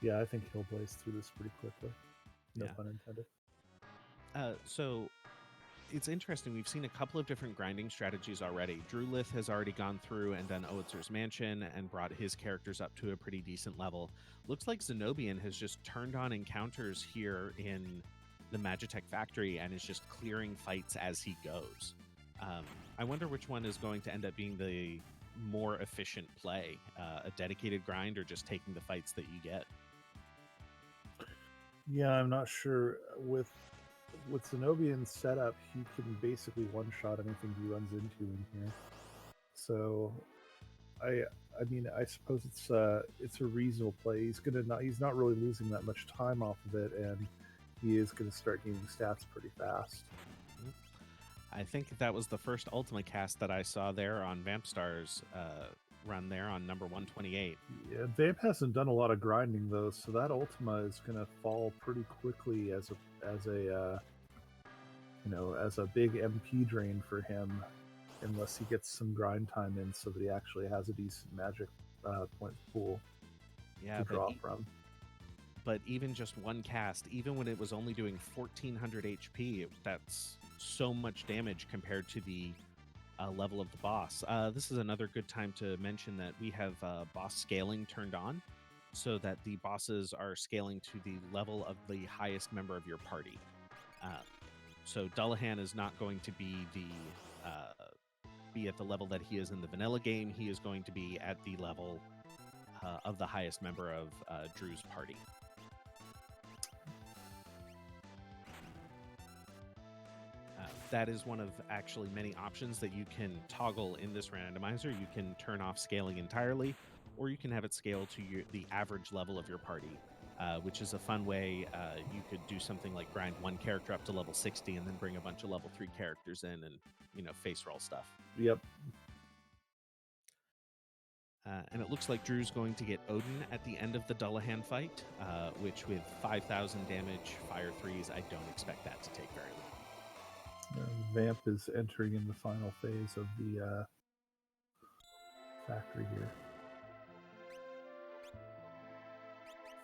[SPEAKER 2] Yeah, I think he'll blaze through this pretty quickly. No pun intended.
[SPEAKER 1] So it's interesting. We've seen a couple of different grinding strategies already. Drew Lith has already gone through and done Oetzer's Mansion and brought his characters up to a pretty decent level. Looks like Zenobian has just turned on encounters here in the Magitech Factory and is just clearing fights as he goes. I wonder which one is going to end up being the more efficient play, a dedicated grind or just taking the fights that you get.
[SPEAKER 2] Yeah, I'm not sure. With Zenobian's setup, he can basically one-shot anything he runs into in here. So, I mean, I suppose it's a reasonable play. He's not really losing that much time off of it, and he is going to start gaining stats pretty fast.
[SPEAKER 1] I think that was the first Ultima cast that I saw there on Vampstar's run there on number 128.
[SPEAKER 2] Yeah, Vamp hasn't done a lot of grinding though, so that Ultima is going to fall pretty quickly as a big MP drain for him, unless he gets some grind time in so that he actually has a decent magic point pool to draw from.
[SPEAKER 1] But even just one cast, even when it was only doing 1400 HP, that's so much damage compared to the level of the boss. This is another good time to mention that we have boss scaling turned on so that the bosses are scaling to the level of the highest member of your party. So Dullahan is not going to be at the level that he is in the vanilla game. He is going to be at the level of the highest member of Drew's party. That is one of actually many options that you can toggle in this randomizer. You can turn off scaling entirely, or you can have it scale to the average level of your party, which is a fun way. You could do something like grind one character up to level 60 and then bring a bunch of level 3 characters in and, face roll stuff.
[SPEAKER 2] Yep.
[SPEAKER 1] And it looks like Drew's going to get Odin at the end of the Dullahan fight, which with 5,000 damage, Fire 3s, I don't expect that to take very long.
[SPEAKER 2] Vamp is entering in the final phase of the factory here.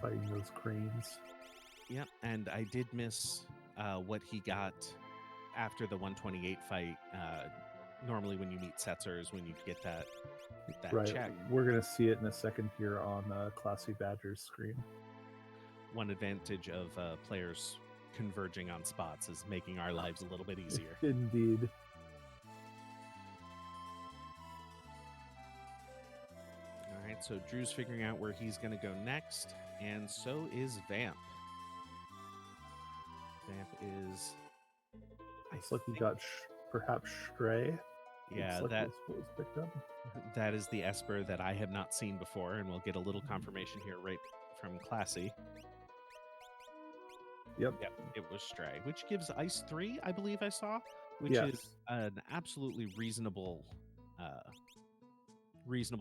[SPEAKER 2] Fighting those cranes.
[SPEAKER 1] Yep, and I did miss what he got after the 128 fight. Normally when you meet Setzer is when you get that
[SPEAKER 2] right.
[SPEAKER 1] check.
[SPEAKER 2] We're going to see it in a second here on Classy Badger's screen.
[SPEAKER 1] one advantage of players converging on spots is making our lives a little bit easier.
[SPEAKER 2] Indeed.
[SPEAKER 1] All right, so Drew's figuring out where he's going to go next, and so is Vamp. Vamp is...
[SPEAKER 2] Looks like he got perhaps Stray.
[SPEAKER 1] Yeah,
[SPEAKER 2] looks like was picked up.
[SPEAKER 1] That is the Esper that I have not seen before, and we'll get a little confirmation here right from Classy.
[SPEAKER 2] Yep,
[SPEAKER 1] it was Stray, which gives Ice 3, I believe I saw, which
[SPEAKER 2] Yes.
[SPEAKER 1] is an absolutely reasonable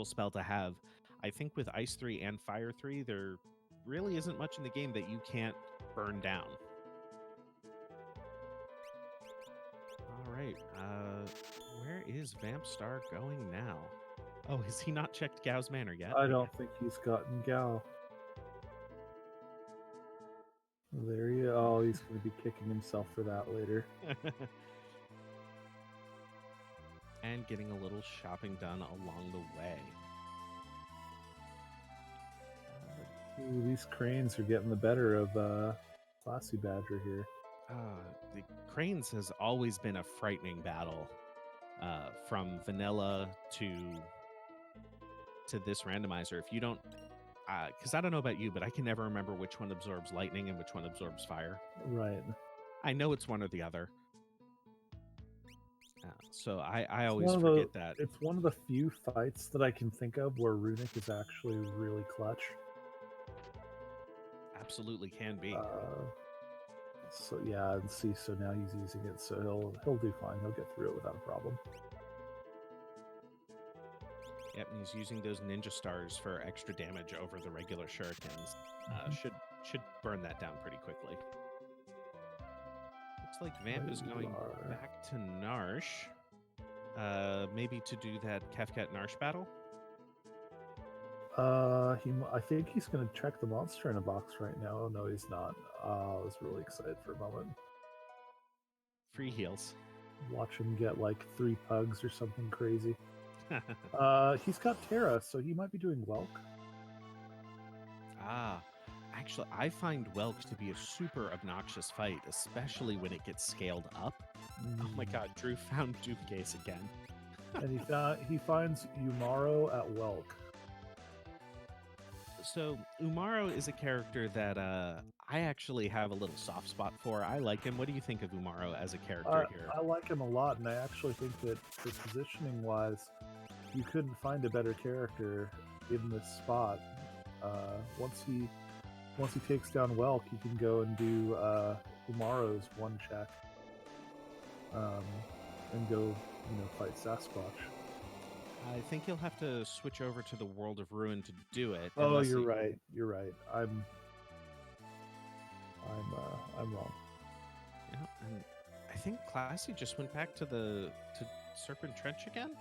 [SPEAKER 1] spell to have. I think with Ice 3 and Fire 3, there really isn't much in the game that you can't burn down. All right, where is Vampstar going now? Oh, has he not checked Gao's Manor yet?
[SPEAKER 2] I don't think he's gotten Gao. There he is. Oh, he's going to be kicking himself for that later.
[SPEAKER 1] And getting a little shopping done along the way.
[SPEAKER 2] Ooh, these cranes are getting the better of Classy Badger here.
[SPEAKER 1] The Cranes has always been a frightening battle, from vanilla to this randomizer. If you don't, because I don't know about you, but I can never remember which one absorbs lightning and which one absorbs fire.
[SPEAKER 2] Right.
[SPEAKER 1] I know it's one or the other. So I always forget that.
[SPEAKER 2] It's one of the few fights that I can think of where Runic is actually really clutch.
[SPEAKER 1] Absolutely can be.
[SPEAKER 2] So yeah, and see, so now he's using it, so he'll do fine. He'll get through it without a problem.
[SPEAKER 1] Yep, and he's using those ninja stars for extra damage over the regular shurikens. Should burn that down pretty quickly. Looks like Vamp is going back to Narsh. Maybe to do that Kefkat Narsh battle.
[SPEAKER 2] I think he's going to check the monster in a box right now. Oh, no, he's not. I was really excited for a moment.
[SPEAKER 1] Free heals.
[SPEAKER 2] Watch him get like 3 pugs or something crazy. He's got Terra, so he might be doing Welk.
[SPEAKER 1] Actually, I find Welk to be a super obnoxious fight, especially when it gets scaled up. Oh my god, Drew found Dukegaze again.
[SPEAKER 2] And he finds Umaro at Welk.
[SPEAKER 1] So Umaro is a character that I actually have a little soft spot for. I like him. What do you think of Umaro as a character here?
[SPEAKER 2] I like him a lot, and I actually think that for positioning-wise, you couldn't find a better character in this spot. Once he takes down Welk, he can go and do Umaro's one check, and go, fight Sasquatch.
[SPEAKER 1] I think he'll have to switch over to the World of Ruin to do it.
[SPEAKER 2] Oh, you're right. You're right. I'm wrong.
[SPEAKER 1] Yeah, and I think Classy just went back to Serpent Trench again.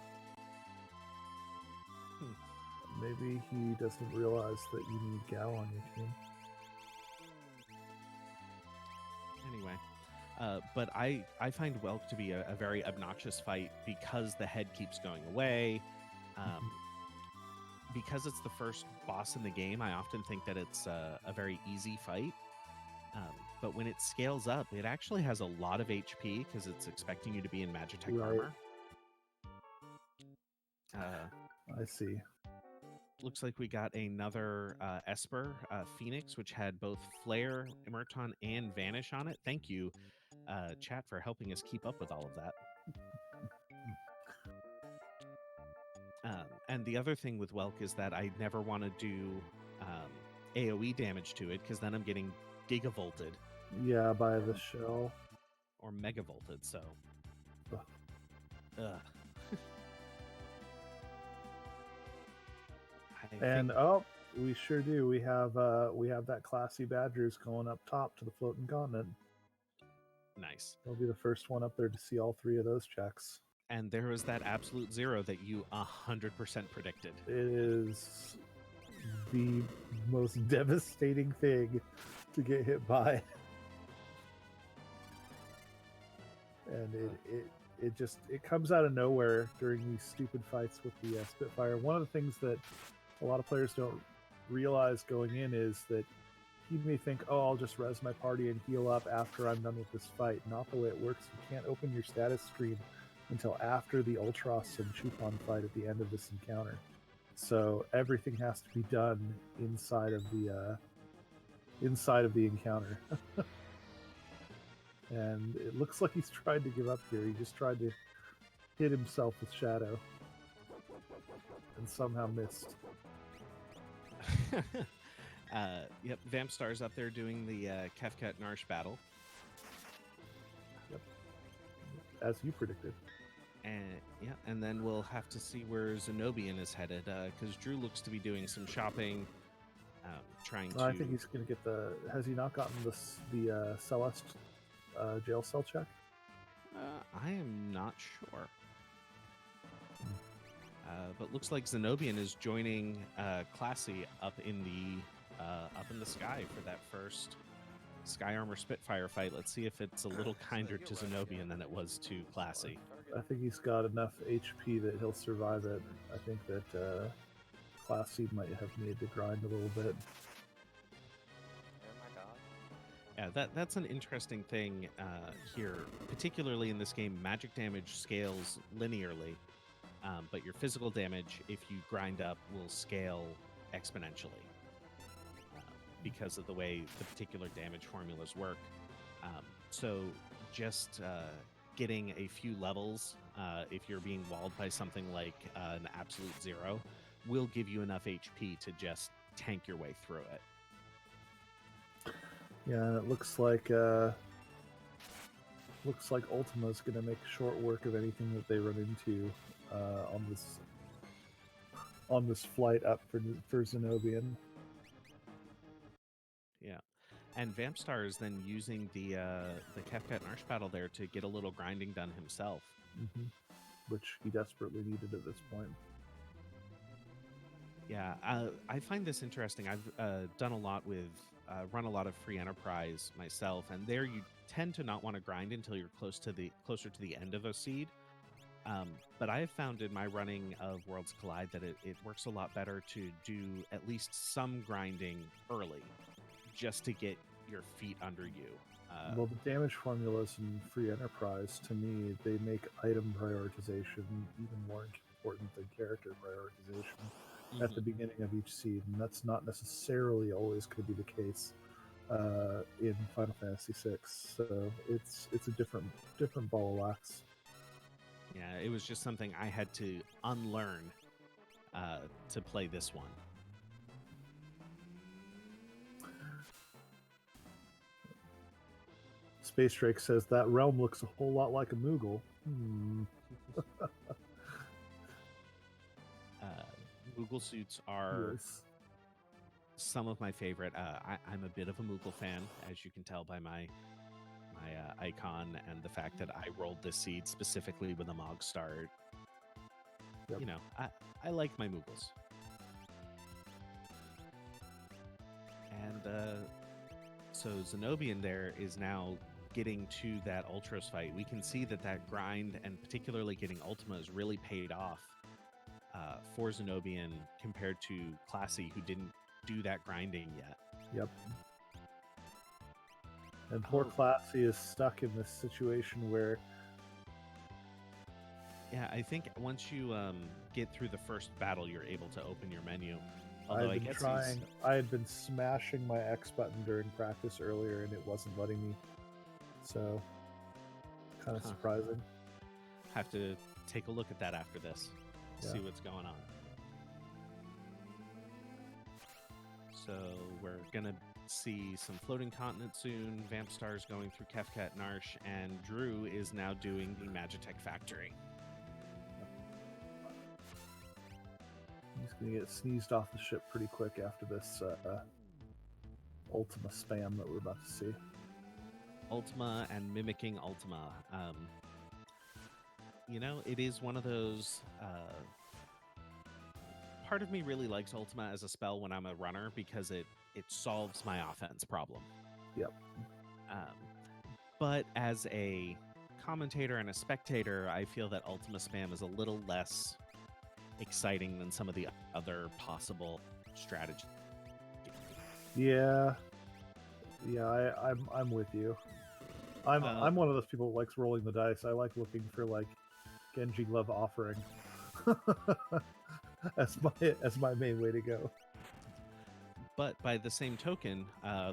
[SPEAKER 2] Maybe he doesn't realize that you need Gao on your team.
[SPEAKER 1] Anyway, but I find Welk to be a very obnoxious fight because the head keeps going away. Because it's the first boss in the game, I often think that it's a very easy fight. But when it scales up, it actually has a lot of HP because it's expecting you to be in Magitech armor.
[SPEAKER 2] I see.
[SPEAKER 1] Looks like we got another Esper, Phoenix, which had both Flare, Emerton, and Vanish on it. Thank you, chat, for helping us keep up with all of that. And the other thing with Welk is that I never want to do AoE damage to it because then I'm getting gigavolted.
[SPEAKER 2] Yeah, by the shell.
[SPEAKER 1] Or megavolted, so. Ugh.
[SPEAKER 2] And we sure do. We have that Classy Badgers going up top to the floating continent.
[SPEAKER 1] Nice.
[SPEAKER 2] They'll be the first one up there to see all 3 of those checks.
[SPEAKER 1] And there was that absolute 0 that you 100% predicted.
[SPEAKER 2] It is the most devastating thing to get hit by. And it comes out of nowhere during these stupid fights with the Spitfire. One of the things that a lot of players don't realize going in is that he may think, oh, I'll just res my party and heal up after I'm done with this fight. Not the way it works. You can't open your status screen until after the Ultros and Chupon fight at the end of this encounter. So everything has to be done inside of the encounter. And it looks like he's tried to give up here. He just tried to hit himself with Shadow and somehow missed.
[SPEAKER 1] Yep, Vampstar's up there doing the Kefka Narsh battle.
[SPEAKER 2] Yep. As you predicted.
[SPEAKER 1] And then we'll have to see where Zenobian is headed, because Drew looks to be doing some shopping, trying to...
[SPEAKER 2] I think he's going to get the... Has he not gotten the Celeste jail cell check?
[SPEAKER 1] I am not sure. But looks like Zenobian is joining Classy up in the sky for that first Sky Armor Spitfire fight. Let's see if it's a little kinder to Zenobian than it was to Classy.
[SPEAKER 2] I think he's got enough HP that he'll survive it. I think that Classy might have made the grind a little bit.
[SPEAKER 1] Yeah, that's an interesting thing here, particularly in this game. Magic damage scales linearly, but your physical damage, if you grind up, will scale exponentially because of the way the particular damage formulas work. So just getting a few levels, if you're being walled by something like an absolute zero, will give you enough HP to just tank your way through it.
[SPEAKER 2] Yeah, and it looks like Ultima's going to make short work of anything that they run into on this flight up for Zenobian.
[SPEAKER 1] Yeah, and Vampstar is then using the Kefka Narsh battle there to get a little grinding done himself,
[SPEAKER 2] which he desperately needed at this point.
[SPEAKER 1] Yeah, I find this interesting. I've done a lot with run a lot of free enterprise myself, and there you tend to not want to grind until you're closer to the end of a seed. But I have found in my running of Worlds Collide that it works a lot better to do at least some grinding early, just to get your feet under you.
[SPEAKER 2] Well, the damage formulas in free enterprise, to me, they make item prioritization even more important than character prioritization at the beginning of each seed, and that's not necessarily always going to be the case in Final Fantasy VI. So it's a different ball of wax.
[SPEAKER 1] Yeah, it was just something I had to unlearn to play this one.
[SPEAKER 2] Space Drake says that realm looks a whole lot like a Moogle.
[SPEAKER 1] Moogle suits are some of my favorite. I'm a bit of a Moogle fan, as you can tell by my icon and the fact that I rolled this seed specifically with a Mog start. Yep. You know, I like my Moogles. And so Zenobian there is now getting to that Ultros fight. We can see that grind, and particularly getting Ultima, is really paid off for Zenobian compared to Classy, who didn't do that grinding yet.
[SPEAKER 2] Yep. And poor Classy is stuck in this situation where...
[SPEAKER 1] Yeah, I think once you get through the first battle, you're able to open your menu. Although
[SPEAKER 2] I had been smashing my X button during practice earlier, and it wasn't letting me. So, kind of surprising.
[SPEAKER 1] Have to take a look at that after this. See what's going on. So we're gonna see some floating continent soon. Vampstar's going through Kefka Narsh, and Drew is now doing the Magitech factory.
[SPEAKER 2] He's gonna get sneezed off the ship pretty quick after this Ultima spam that we're about to see.
[SPEAKER 1] Ultima and mimicking Ultima. You know, it is one of those... part of me really likes Ultima as a spell when I'm a runner because it solves my offense problem.
[SPEAKER 2] Yep.
[SPEAKER 1] But as a commentator and a spectator, I feel that Ultima spam is a little less exciting than some of the other possible strategies.
[SPEAKER 2] Yeah. Yeah, I'm with you. I'm one of those people who likes rolling the dice. I like looking for like Genji Glove offering as my main way to go.
[SPEAKER 1] But by the same token,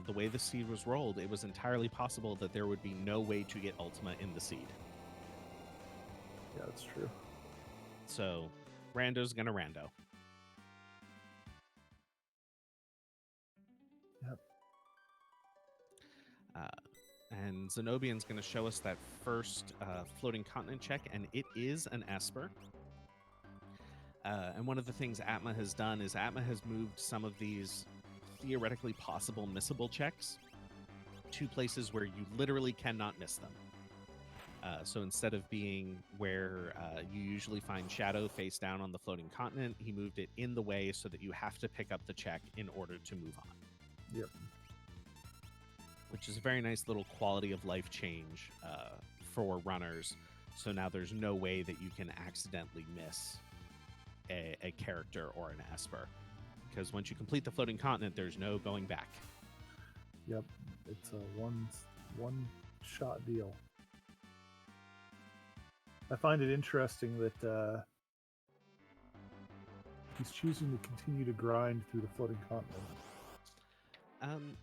[SPEAKER 1] the way the seed was rolled, it was entirely possible that there would be no way to get Ultima in the seed.
[SPEAKER 2] Yeah, that's true.
[SPEAKER 1] So, rando's gonna rando.
[SPEAKER 2] Yep.
[SPEAKER 1] And Zenobian's going to show us that first floating continent check, and it is an Esper. And one of the things Atma has done is Atma has moved some of these theoretically possible missable checks to places where you literally cannot miss them. So instead of being where you usually find Shadow face down on the floating continent, he moved it in the way so that you have to pick up the check in order to move on.
[SPEAKER 2] Yep.
[SPEAKER 1] Which is a very nice little quality of life change for runners. So now there's no way that you can accidentally miss a character or an Esper. Because once you complete the floating continent, there's no going back.
[SPEAKER 2] Yep. It's a one shot deal. I find it interesting that he's choosing to continue to grind through the floating continent.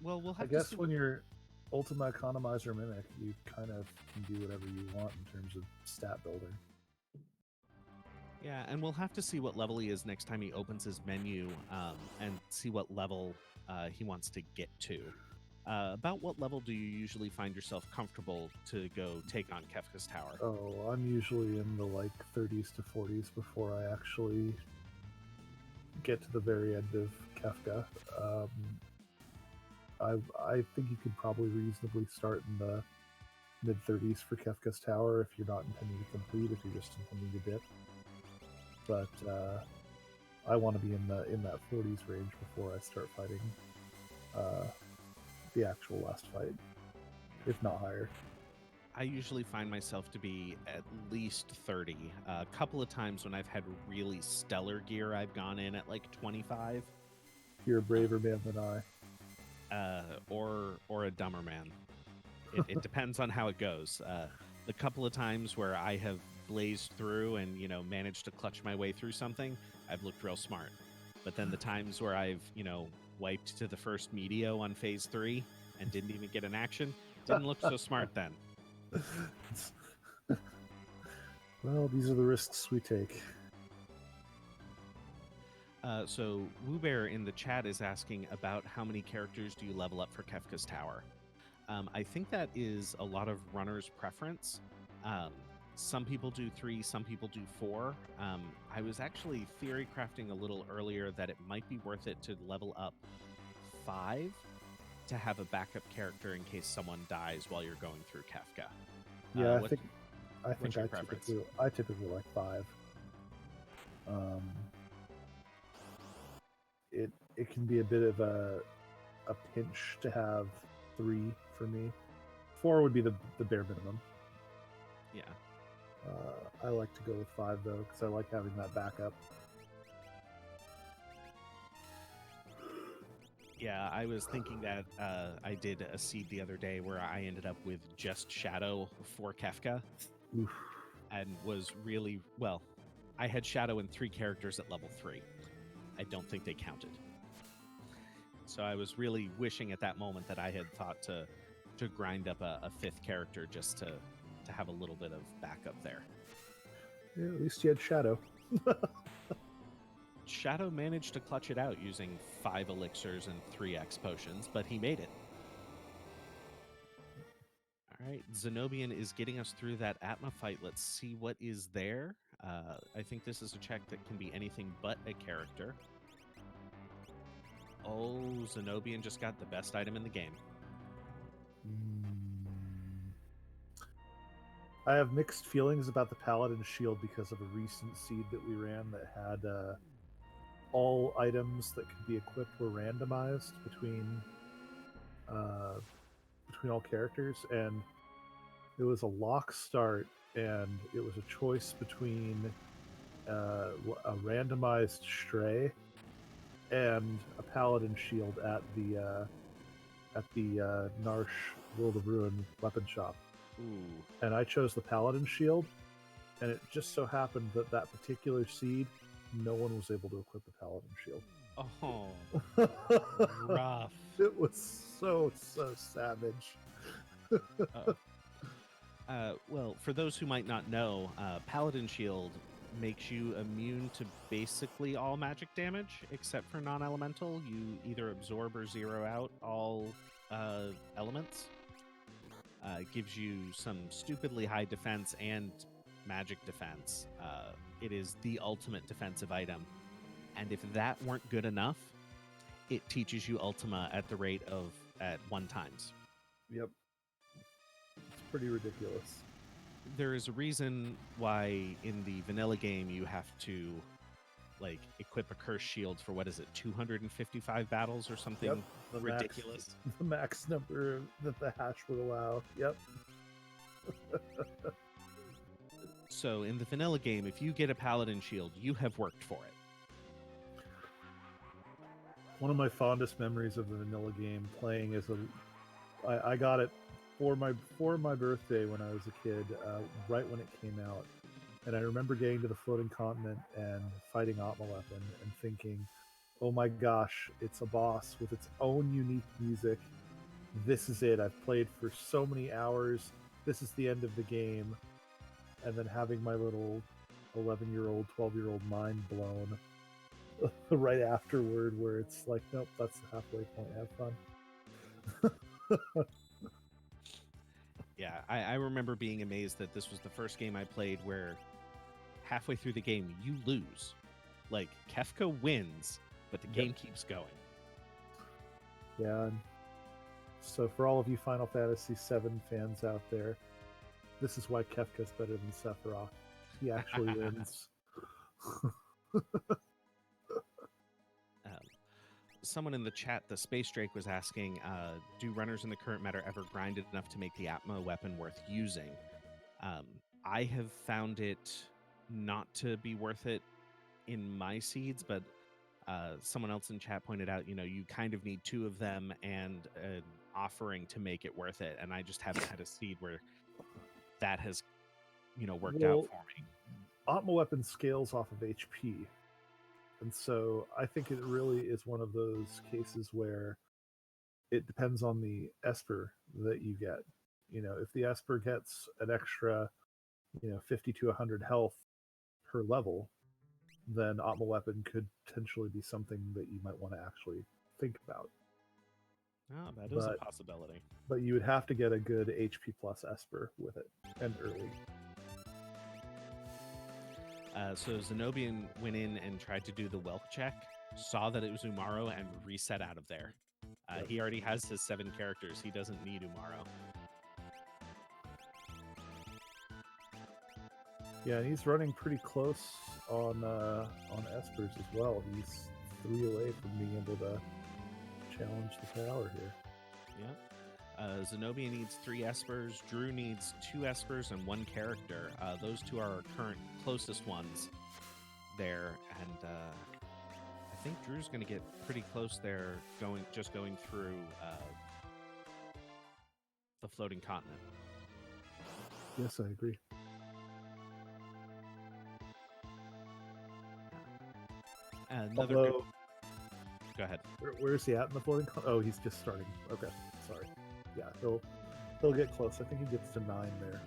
[SPEAKER 1] Well, we'll have
[SPEAKER 2] I guess
[SPEAKER 1] to see
[SPEAKER 2] when you're Ultima Economizer Mimic, you kind of can do whatever you want in terms of stat building.
[SPEAKER 1] Yeah, and we'll have to see what level he is next time he opens his menu and see what level he wants to get to. About what level do you usually find yourself comfortable to go take on Kefka's Tower?
[SPEAKER 2] Oh, I'm usually in the like 30s to 40s before I actually get to the very end of Kefka. I think you could probably reasonably start in the mid 30s for Kefka's Tower if you're not intending to complete, if you're just intending to dip. But I want to be in that 40s range before I start fighting the actual last fight, if not higher.
[SPEAKER 1] I usually find myself to be at least 30. A couple of times when I've had really stellar gear, I've gone in at like 25.
[SPEAKER 2] You're a braver man than I.
[SPEAKER 1] Or a dumber man. It depends on how it goes. The couple of times where I have blazed through and managed to clutch my way through something, I've looked real smart. But then the times where I've wiped to the first Meteo on phase 3 and didn't even get an action, didn't look so smart then.
[SPEAKER 2] Well, these are the risks we take.
[SPEAKER 1] So Woobear in the chat is asking about how many characters do you level up for Kefka's Tower. I think that is a lot of runners' preference. Some people do 3, some people do 4. I was actually theory crafting a little earlier that it might be worth it to level up 5 to have a backup character in case someone dies while you're going through Kefka.
[SPEAKER 2] Yeah, I think I typically like 5. It can be a bit of a pinch to have 3 for me. 4 would be the bare minimum.
[SPEAKER 1] Yeah.
[SPEAKER 2] I like to go with 5 though, because I like having that backup.
[SPEAKER 1] Yeah, I was thinking that I did a seed the other day where I ended up with just Shadow for Kefka.
[SPEAKER 2] Oof.
[SPEAKER 1] And was really, well, I had Shadow and 3 characters at level 3. I don't think they counted. So I was really wishing at that moment that I had thought to grind up a 5th character just to have a little bit of backup there.
[SPEAKER 2] Yeah, at least you had Shadow.
[SPEAKER 1] Shadow managed to clutch it out using 5 elixirs and 3 X potions, but he made it. All right, Zenobian is getting us through that Atma fight. Let's see what is there. I think this is a check that can be anything but a character. Oh, Zenobian just got the best item in the game.
[SPEAKER 2] I have mixed feelings about the Paladin Shield because of a recent seed that we ran that had all items that could be equipped were randomized between all characters, and it was a lock start, and it was a choice between a randomized Stray and a Paladin Shield at the at the Narsh World of Ruin weapon shop,
[SPEAKER 1] Ooh.
[SPEAKER 2] and I chose the Paladin shield, and it just so happened that that particular seed, no one was able to equip the Paladin shield.
[SPEAKER 1] Oh, rough.
[SPEAKER 2] It was so savage.
[SPEAKER 1] Uh, well, for those who might not know, Paladin Shield makes you immune to basically all magic damage except for non-elemental. You either absorb or zero out all elements. Gives you some stupidly high defense and magic defense. It is the ultimate defensive item. And if that weren't good enough, it teaches you Ultima at the rate of at 1 times.
[SPEAKER 2] Yep. It's pretty ridiculous.
[SPEAKER 1] There is a reason why in the vanilla game you have to like equip a curse shield for what is it, 255 battles or something.
[SPEAKER 2] Yep, the
[SPEAKER 1] ridiculous.
[SPEAKER 2] The max number that the hash would allow. Yep.
[SPEAKER 1] So in the vanilla game, if you get a paladin shield, you have worked for it.
[SPEAKER 2] One of my fondest memories of the vanilla game playing as I got it for my birthday when I was a kid, right when it came out. And I remember getting to the floating continent and fighting Weapon and thinking, oh my gosh, it's a boss with its own unique music. This is it. I've played for so many hours. This is the end of the game. And then having my little 11-year-old, 12-year-old mind blown right afterward, where it's like, nope, that's the halfway point. Have fun.
[SPEAKER 1] Yeah, I remember being amazed that this was the first game I played where halfway through the game you lose. Like Kefka wins, but the game keeps going.
[SPEAKER 2] Yeah. And so for all of you Final Fantasy VII fans out there, this is why Kefka's better than Sephiroth. He actually wins.
[SPEAKER 1] Someone in the chat, the Space Drake, was asking, do runners in the current meta ever grind it enough to make the Atma weapon worth using? I have found it not to be worth it in my seeds, but someone else in chat pointed out, you kind of need 2 of them and an offering to make it worth it. And I just haven't had a seed where that has, worked out for me.
[SPEAKER 2] Atma weapon scales off of HP. And so I think it really is one of those cases where it depends on the Esper that you get. If the Esper gets an extra, 50 to 100 health per level, then Atma weapon could potentially be something that you might want to actually think about.
[SPEAKER 1] Oh, that is a possibility.
[SPEAKER 2] But you would have to get a good HP plus Esper with it, and early.
[SPEAKER 1] So Zenobian went in and tried to do the wealth check, saw that it was Umaro, and reset out of there. He already has his 7 characters. He doesn't need Umaro.
[SPEAKER 2] Yeah, and he's running pretty close on Espers as well. He's 3 away from being able to challenge the tower here.
[SPEAKER 1] Yeah. Zenobia needs 3 Espers. Drew needs 2 Espers and 1 character. Those 2 are our current closest ones there, and I think Drew's going to get pretty close there, going through the floating continent.
[SPEAKER 2] Yes, I agree.
[SPEAKER 1] Go ahead.
[SPEAKER 2] Where's he at in the floating continent? Oh, he's just starting. Okay, sorry. Yeah, he'll get close. I think he gets to 9 there.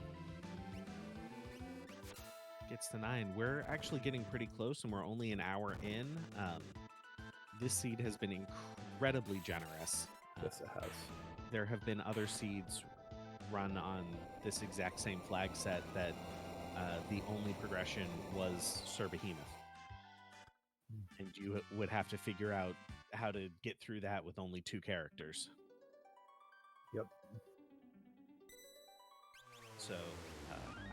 [SPEAKER 1] Gets to 9. We're actually getting pretty close, and we're only an hour in. This seed has been incredibly generous.
[SPEAKER 2] Yes, it has.
[SPEAKER 1] There have been other seeds run on this exact same flag set that the only progression was Sir Behemoth. And you would have to figure out how to get through that with only 2 characters.
[SPEAKER 2] Yep.
[SPEAKER 1] So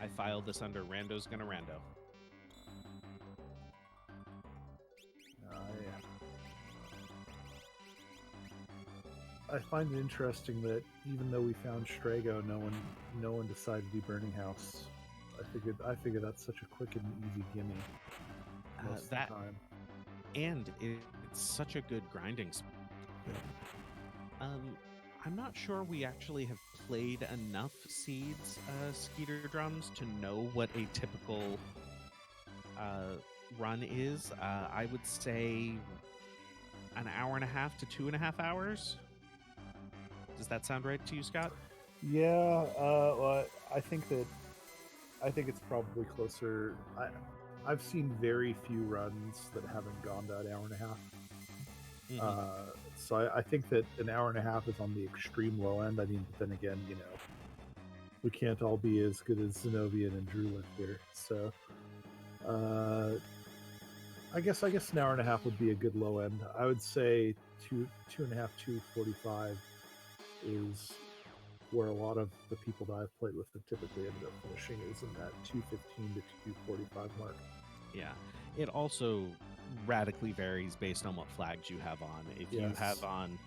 [SPEAKER 1] I filed this under Rando's Gonna Rando.
[SPEAKER 2] I find it interesting that even though we found Strago, no one decided to do Burning House. I figured that's such a quick and easy gimme most of the time. And
[SPEAKER 1] it's such a good grinding spot. I'm not sure we actually have played enough Seeds Skeeter drums to know what a typical uh, run is. I would say an hour and a half to 2.5 hours. Does that sound right to you, Scott?
[SPEAKER 2] Yeah, well, I think it's probably closer. I've seen very few runs that haven't gone to an hour and a half.
[SPEAKER 1] Mm-hmm.
[SPEAKER 2] So I think that an hour and a half is on the extreme low end. I mean, but then again, we can't all be as good as Zenobian and Drulin here. So uh, I guess an hour and a half would be a good low end. I would say two and a half, 2:45 is where a lot of the people that I've played with have typically ended up finishing is in that 2:15 to 2:45 mark.
[SPEAKER 1] Yeah. It also radically varies based on what flags you have on. If you have
[SPEAKER 2] Yes,
[SPEAKER 1] on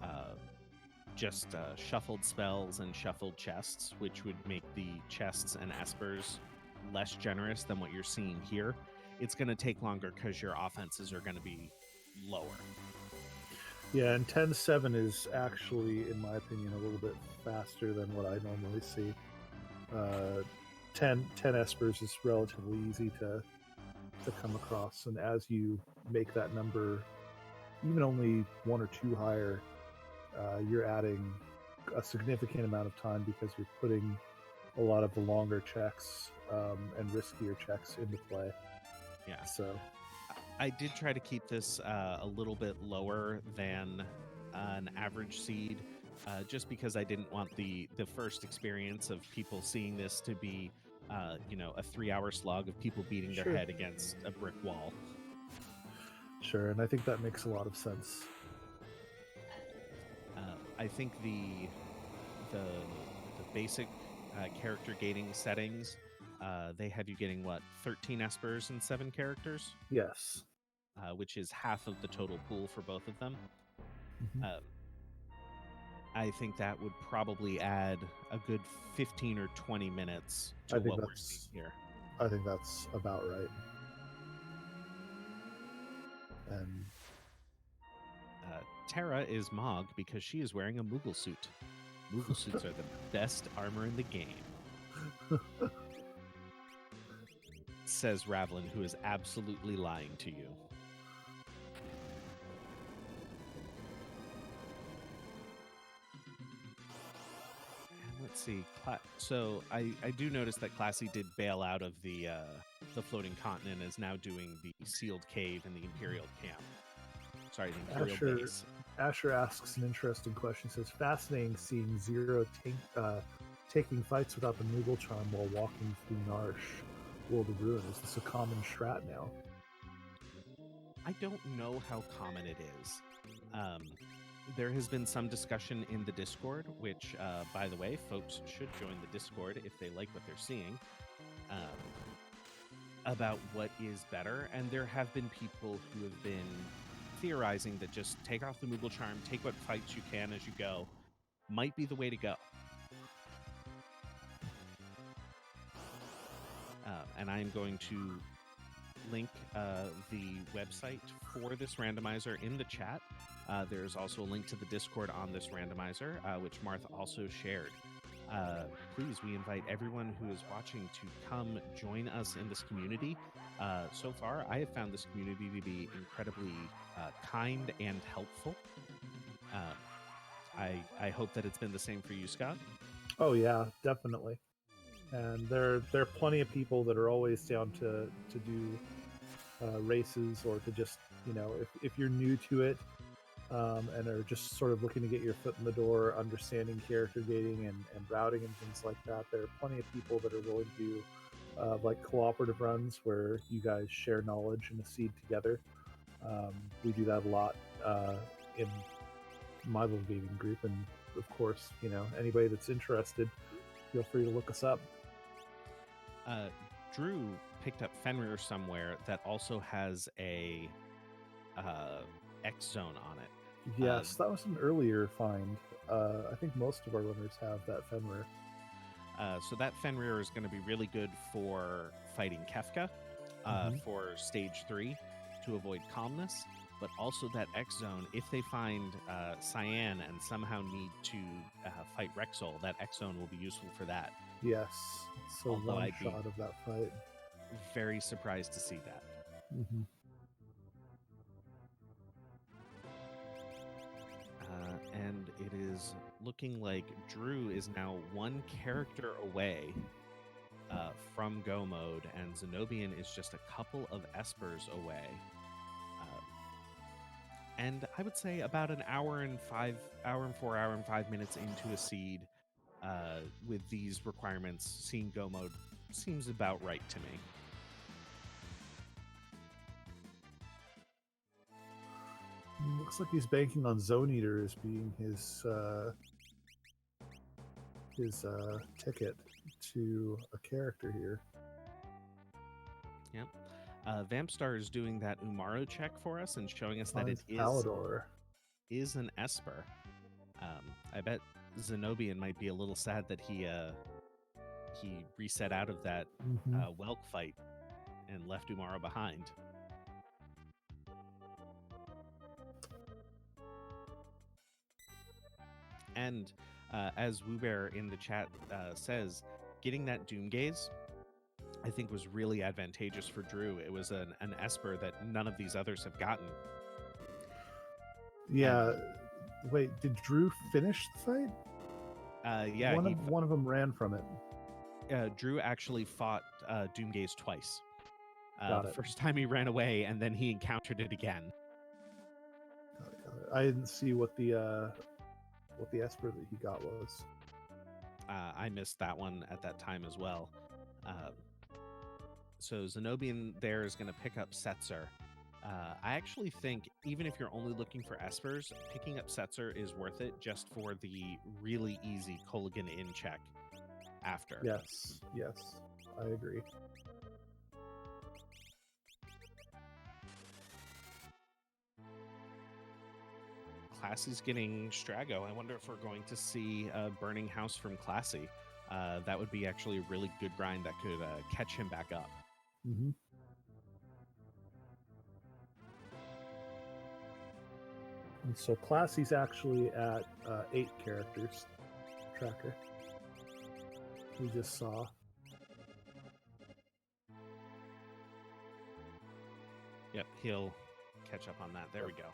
[SPEAKER 1] uh, just shuffled spells and shuffled chests, which would make the chests and espers less generous than what you're seeing here, it's going to take longer because your offenses are going to be lower.
[SPEAKER 2] yeah, and 10:7 is actually, in my opinion, a little bit faster than what I normally see. Uh, 10 espers is relatively easy to come across, and as you make that number even only one or two higher, you're adding a significant amount of time because you're putting a lot of the longer checks and riskier checks into play.
[SPEAKER 1] Yeah.
[SPEAKER 2] So
[SPEAKER 1] I did try to keep this a little bit lower than an average seed, just because I didn't want the first experience of people seeing this to be, a 3-hour slog of people beating their
[SPEAKER 2] sure,
[SPEAKER 1] head against a brick wall.
[SPEAKER 2] sure, and I think that makes a lot of sense.
[SPEAKER 1] I think the the basic character gating settings, they have you getting what, 13 espers and 7 characters,
[SPEAKER 2] Yes.
[SPEAKER 1] which is half of the total pool for both of them.
[SPEAKER 2] Hmm.
[SPEAKER 1] Uh, I think that would probably add a good 15 or 20 minutes
[SPEAKER 2] I
[SPEAKER 1] to
[SPEAKER 2] think
[SPEAKER 1] what we're seeing
[SPEAKER 2] that's
[SPEAKER 1] here.
[SPEAKER 2] I think that's about right. And
[SPEAKER 1] Terra is Mog because she is wearing a Moogle suit. Moogle suits are the best armor in the game, says Ravlin, who is absolutely lying to you. And let's see. So I do notice that Classy did bail out of the floating continent, and is now doing the sealed cave in the Imperial camp. Sorry, the Imperial
[SPEAKER 2] Asher
[SPEAKER 1] base.
[SPEAKER 2] Asher asks an interesting question. He says, "Fascinating seeing Zero taking fights without the Moogle charm while walking through Narsh, World of Ruin. Is this a common strat now?"
[SPEAKER 1] I don't know how common it is. Um, there has been some discussion in the Discord, which, by the way, folks should join the Discord if they like what they're seeing, um, about what is better. And there have been people who have been theorizing that just take off the Moogle charm, take what fights you can as you go, might be the way to go. And I am going to link the website for this randomizer in the chat. There's also a link to the Discord on this randomizer, which Martha also shared. Please, we invite everyone who is watching to come join us in this community. So far, I have found this community to be incredibly kind and helpful. I hope that it's been the same for you, Scott.
[SPEAKER 2] Oh yeah, definitely. And there are plenty of people that are always down to do races, or to just, if you're new to it, and are just sort of looking to get your foot in the door, understanding character gating and routing and things like that. There are plenty of people that are willing to do like cooperative runs where you guys share knowledge and a seed together. We do that a lot in my little gaming group, and of course, anybody that's interested, feel free to look us up.
[SPEAKER 1] Drew picked up Fenrir somewhere that also has a X zone on it.
[SPEAKER 2] Yes, that was an earlier find. I think most of our runners have that Fenrir.
[SPEAKER 1] So that Fenrir is going to be really good for fighting Kefka,
[SPEAKER 2] Mhm.
[SPEAKER 1] for stage 3 to avoid calmness. but also that X zone. If they find Cyan and somehow need to fight Rexol, that X zone will be useful for that.
[SPEAKER 2] Yes, so
[SPEAKER 1] Although
[SPEAKER 2] one
[SPEAKER 1] I'd be
[SPEAKER 2] shot of that fight.
[SPEAKER 1] very surprised to see that.
[SPEAKER 2] Mm-hmm.
[SPEAKER 1] And it is looking like Drew is now one character away from Go mode, and Zenobian is just a couple of Espers away. And I would say about an hour and 5 minutes into a seed with these requirements, seeing Go mode seems about right to me.
[SPEAKER 2] Looks like he's banking on Zone Eater as being his ticket to a character here.
[SPEAKER 1] Yep. Vampstar is doing that Umaro check for us and showing us that it
[SPEAKER 2] Palador
[SPEAKER 1] is an Esper. I bet Zenobian might be a little sad that he reset out of that Welk fight and left Umaro behind. And as Woobear in the chat says, getting that Doom Gaze, I think, was really advantageous for Drew. It was an Esper that none of these others have gotten.
[SPEAKER 2] Yeah. Wait, did Drew finish the fight?
[SPEAKER 1] Yeah.
[SPEAKER 2] One of them ran from it.
[SPEAKER 1] Drew actually fought Doom Gaze twice.
[SPEAKER 2] Got
[SPEAKER 1] the
[SPEAKER 2] it.
[SPEAKER 1] first time he ran away, and then he encountered it again.
[SPEAKER 2] Got it. I didn't see what the Esper that he got was.
[SPEAKER 1] I missed that one at that time as well. So Zenobian there is going to pick up Setzer. I actually think even if you're only looking for Espers, picking up Setzer is worth it just for the really easy Kolaghan in check after.
[SPEAKER 2] Yes, I agree.
[SPEAKER 1] Classy's getting Strago. I wonder if we're going to see a Burning House from Classy. That would be actually a really good grind that could catch him back up.
[SPEAKER 2] Mm-hmm. And so Classy's actually at 8 characters tracker. We just saw.
[SPEAKER 1] Yep, he'll catch up on that. There we go.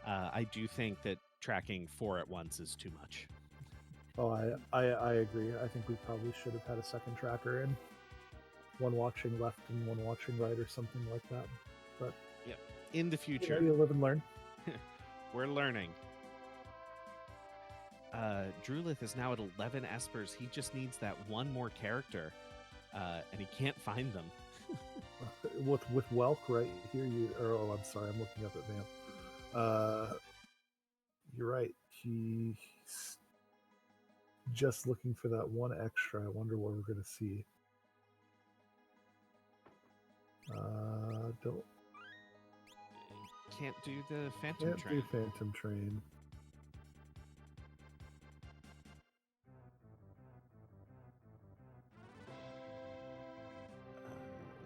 [SPEAKER 1] I do think that tracking 4 at once is too much.
[SPEAKER 2] Oh, I agree. I think we probably should have had a second tracker in. One watching left and one watching right or something like that. But
[SPEAKER 1] yeah, in the future.
[SPEAKER 2] You live and learn.
[SPEAKER 1] We're learning. Drulith is now at 11 Espers. He just needs that one more character, and he can't find them.
[SPEAKER 2] with Welk right here, I'm sorry, I'm looking up at Vamp. You're right. He's just looking for that one extra. I wonder what we're going to see.
[SPEAKER 1] Can't do the Phantom Train.
[SPEAKER 2] Can't do Phantom Train.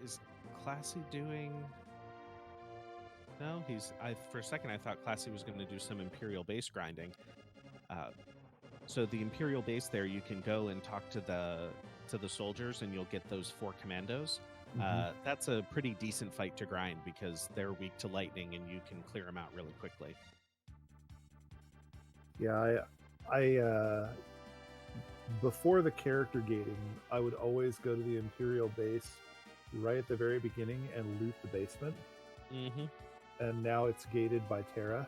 [SPEAKER 1] Is Classy doing? No, for a second I thought Classy was going to do some Imperial base grinding. So the Imperial base there, you can go and talk to the soldiers, and you'll get those 4 commandos. Mm-hmm. That's a pretty decent fight to grind because they're weak to lightning, and you can clear them out really quickly.
[SPEAKER 2] Yeah, I before the character gating, I would always go to the Imperial base right at the very beginning and loot the basement.
[SPEAKER 1] Mm-hmm.
[SPEAKER 2] And now it's gated by Terra.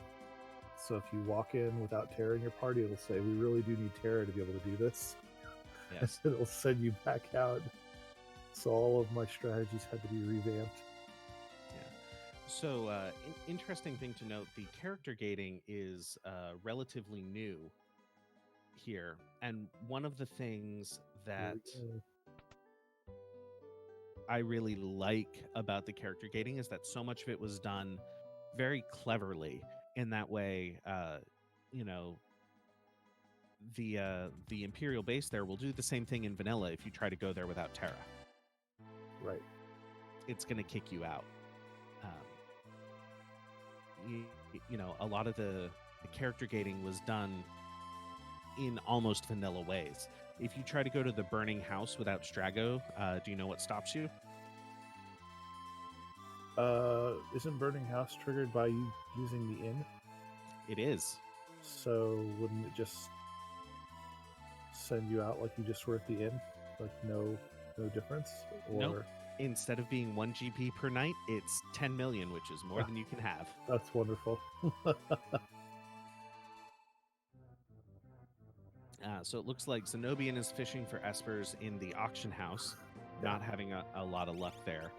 [SPEAKER 2] So if you walk in without Terra in your party, it'll say, we really do need Terra to be able to do this.
[SPEAKER 1] Yes.
[SPEAKER 2] And it'll send you back out. So all of my strategies had to be revamped.
[SPEAKER 1] Yeah. So interesting thing to note, the character gating is relatively new here. And one of the things that I really like about the character gating is that so much of it was done very cleverly. In that way, the Imperial base there will do the same thing in vanilla if you try to go there without Terra.
[SPEAKER 2] Right.
[SPEAKER 1] It's going to kick you out. a lot of the character gating was done in almost vanilla ways. If you try to go to the burning house without Strago, do you know what stops you?
[SPEAKER 2] Isn't Burning House triggered by you using the inn?
[SPEAKER 1] It is.
[SPEAKER 2] So wouldn't it just send you out like you just were at the inn? Like no difference?
[SPEAKER 1] Nope.
[SPEAKER 2] Or
[SPEAKER 1] Instead of being 1 GP per night, it's 10 million, which is more than you can have.
[SPEAKER 2] that's wonderful.
[SPEAKER 1] So it looks like Zenobian is fishing for espers in the auction house,
[SPEAKER 2] Yeah.
[SPEAKER 1] not having a lot of luck there.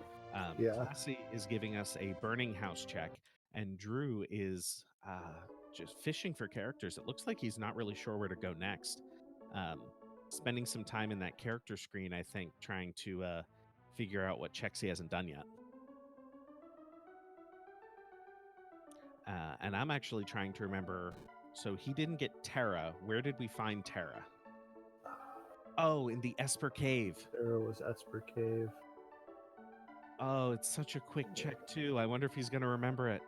[SPEAKER 2] Yeah.
[SPEAKER 1] Classy is giving us a burning house check, and Drew is just fishing for characters. It looks like he's not really sure where to go next. Spending some time in that character screen, I think, trying to figure out what checks he hasn't done yet. And I'm actually trying to remember. So he didn't get Terra. Where did we find Terra? Oh, in the Esper Cave.
[SPEAKER 2] There was Esper Cave.
[SPEAKER 1] Oh, it's such a quick check, too. I wonder if he's going to remember it.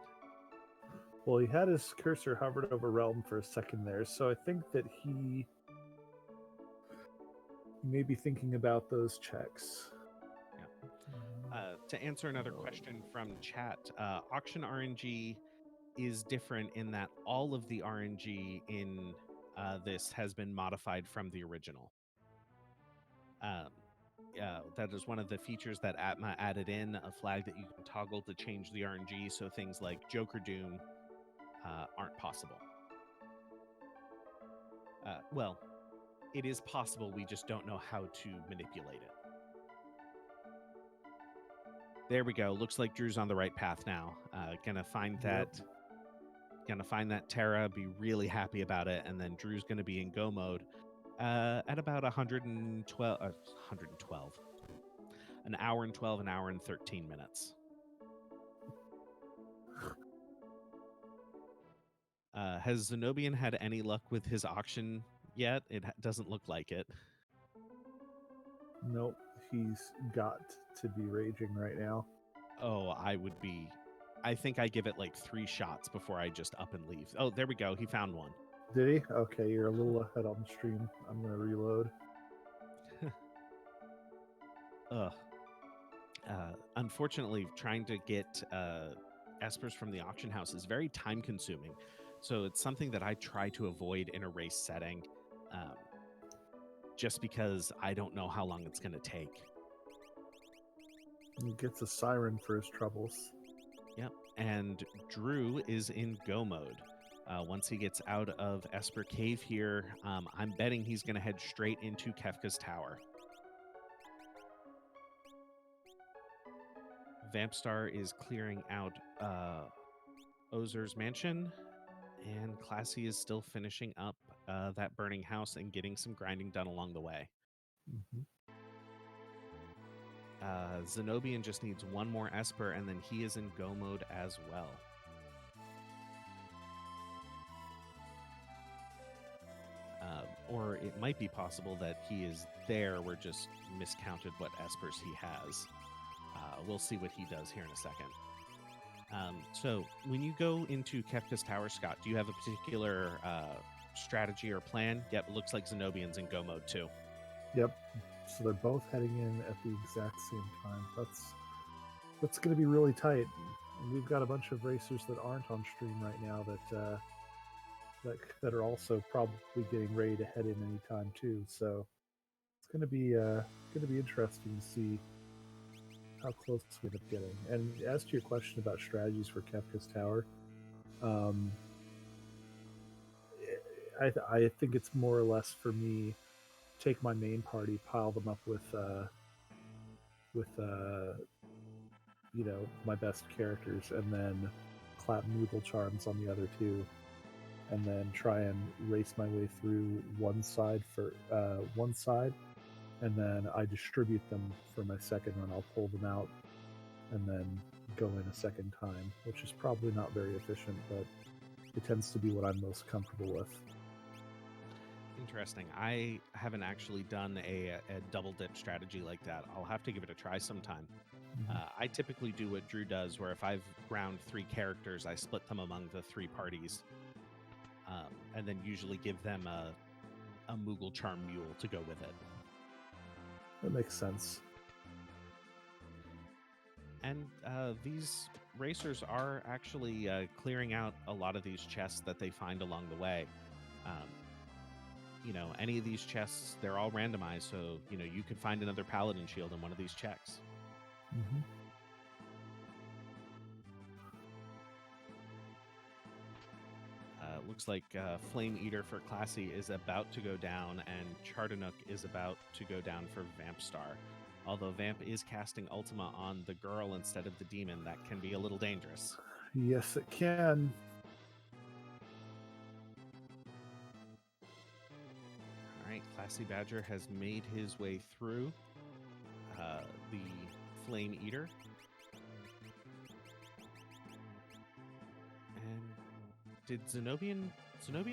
[SPEAKER 2] Well, he had his cursor hovered over Realm for a second there, so I think that he may be thinking about those checks.
[SPEAKER 1] To answer another question from chat, auction RNG is different in that all of the RNG in this has been modified from the original. That is one of the features that Atma added in, a flag that you can toggle to change the RNG, so things like Joker Doom aren't possible. Well, it is possible, we just don't know how to manipulate it. There we go. Looks like Drew's on the right path now. Gonna find that Terra, be really happy about it, and then Drew's gonna be in go mode at about 112, an hour and 12, an hour and 13 minutes. Has Zenobian had any luck with his auction yet? It doesn't look like it.
[SPEAKER 2] Nope, he's got to be raging right now.
[SPEAKER 1] Oh, I think I give it like 3 shots before I just up and leave. Oh, there we go. He found one.
[SPEAKER 2] Did he? Okay, you're a little ahead on the stream. I'm going to reload.
[SPEAKER 1] Ugh. Unfortunately, trying to get espers from the auction house is very time consuming. So it's something that I try to avoid in a race setting just because I don't know how long it's going to take.
[SPEAKER 2] He gets a siren for his troubles.
[SPEAKER 1] Yep. And Drew is in go mode. Once he gets out of Esper Cave here, I'm betting he's going to head straight into Kefka's Tower. Vampstar is clearing out Ozer's mansion, and Classy is still finishing up that burning house and getting some grinding done along the way.
[SPEAKER 2] Mm-hmm.
[SPEAKER 1] Zenobian just needs one more Esper, and then he is in go mode as well. Or it might be possible that he is there. We're just miscounted what Espers he has. We'll see what he does here in a second. So when you go into Kefka's Tower, Scott, do you have a particular strategy or plan? Yep, it looks like Zenobian's in go mode too.
[SPEAKER 2] Yep. So they're both heading in at the exact same time. That's going to be really tight. We've got a bunch of racers that aren't on stream right now that are also probably getting ready to head in anytime too. So it's going to be interesting to see how close we end up getting. And as to your question about strategies for Kefka's Tower, I think it's more or less for me, take my main party, pile them up with my best characters, and then clap Moogle charms on the other two, and then try and race my way through one side, and then I distribute them for my second run. I'll pull them out and then go in a second time, which is probably not very efficient, but it tends to be what I'm most comfortable with.
[SPEAKER 1] Interesting. I haven't actually done a double dip strategy like that. I'll have to give it a try sometime.
[SPEAKER 2] Mhm.
[SPEAKER 1] I typically do what Drew does, where if I've ground three characters, I split them among the three parties, and then usually give them a Moogle Charm Mule to go with it.
[SPEAKER 2] That makes sense.
[SPEAKER 1] And these racers are actually clearing out a lot of these chests that they find along the way. Um, any of these chests, they're all randomized, so you could find another Paladin shield in one of these checks.
[SPEAKER 2] Hmm.
[SPEAKER 1] Looks like Flame Eater for Classy is about to go down, and Chardanook is about to go down for Vamp Star. Although Vamp is casting Ultima on the girl instead of the demon, that can be a little dangerous.
[SPEAKER 2] Yes, it can.
[SPEAKER 1] All right, Classy Badger has made his way through the Flame Eater. And did Zenobian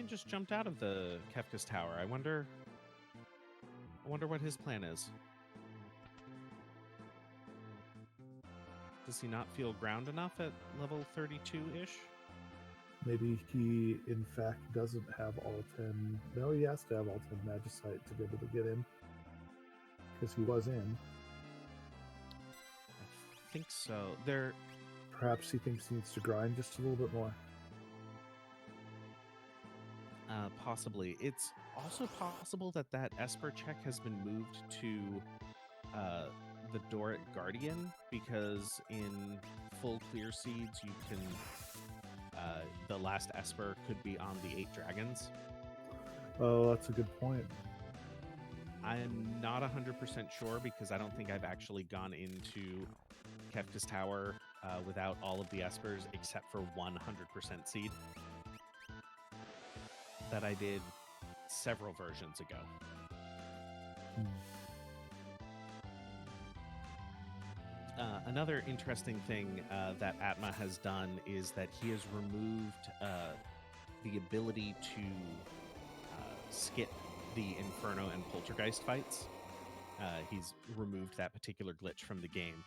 [SPEAKER 1] just jumped out of the Kefka's tower? I wonder what his plan is. Does he not feel ground enough at level 32-ish?
[SPEAKER 2] Maybe he, in fact, doesn't have all 10. No, he has to have all 10 Magicite to be able to get in. Because he was in.
[SPEAKER 1] I think so.
[SPEAKER 2] Perhaps he thinks he needs to grind just a little bit more.
[SPEAKER 1] Possibly. It's also possible that Esper check has been moved to the Doric Guardian, because in full clear seeds you can the last Esper could be on the 8 dragons.
[SPEAKER 2] Oh, that's a good point.
[SPEAKER 1] I'm not 100% sure, because I don't think I've actually gone into Kefka's Tower without all of the Espers except for 100% seed that I did several versions ago.
[SPEAKER 2] Hmm.
[SPEAKER 1] Another interesting thing that Atma has done is that he has removed the ability to skip the Inferno and Poltergeist fights. He's removed that particular glitch from the game.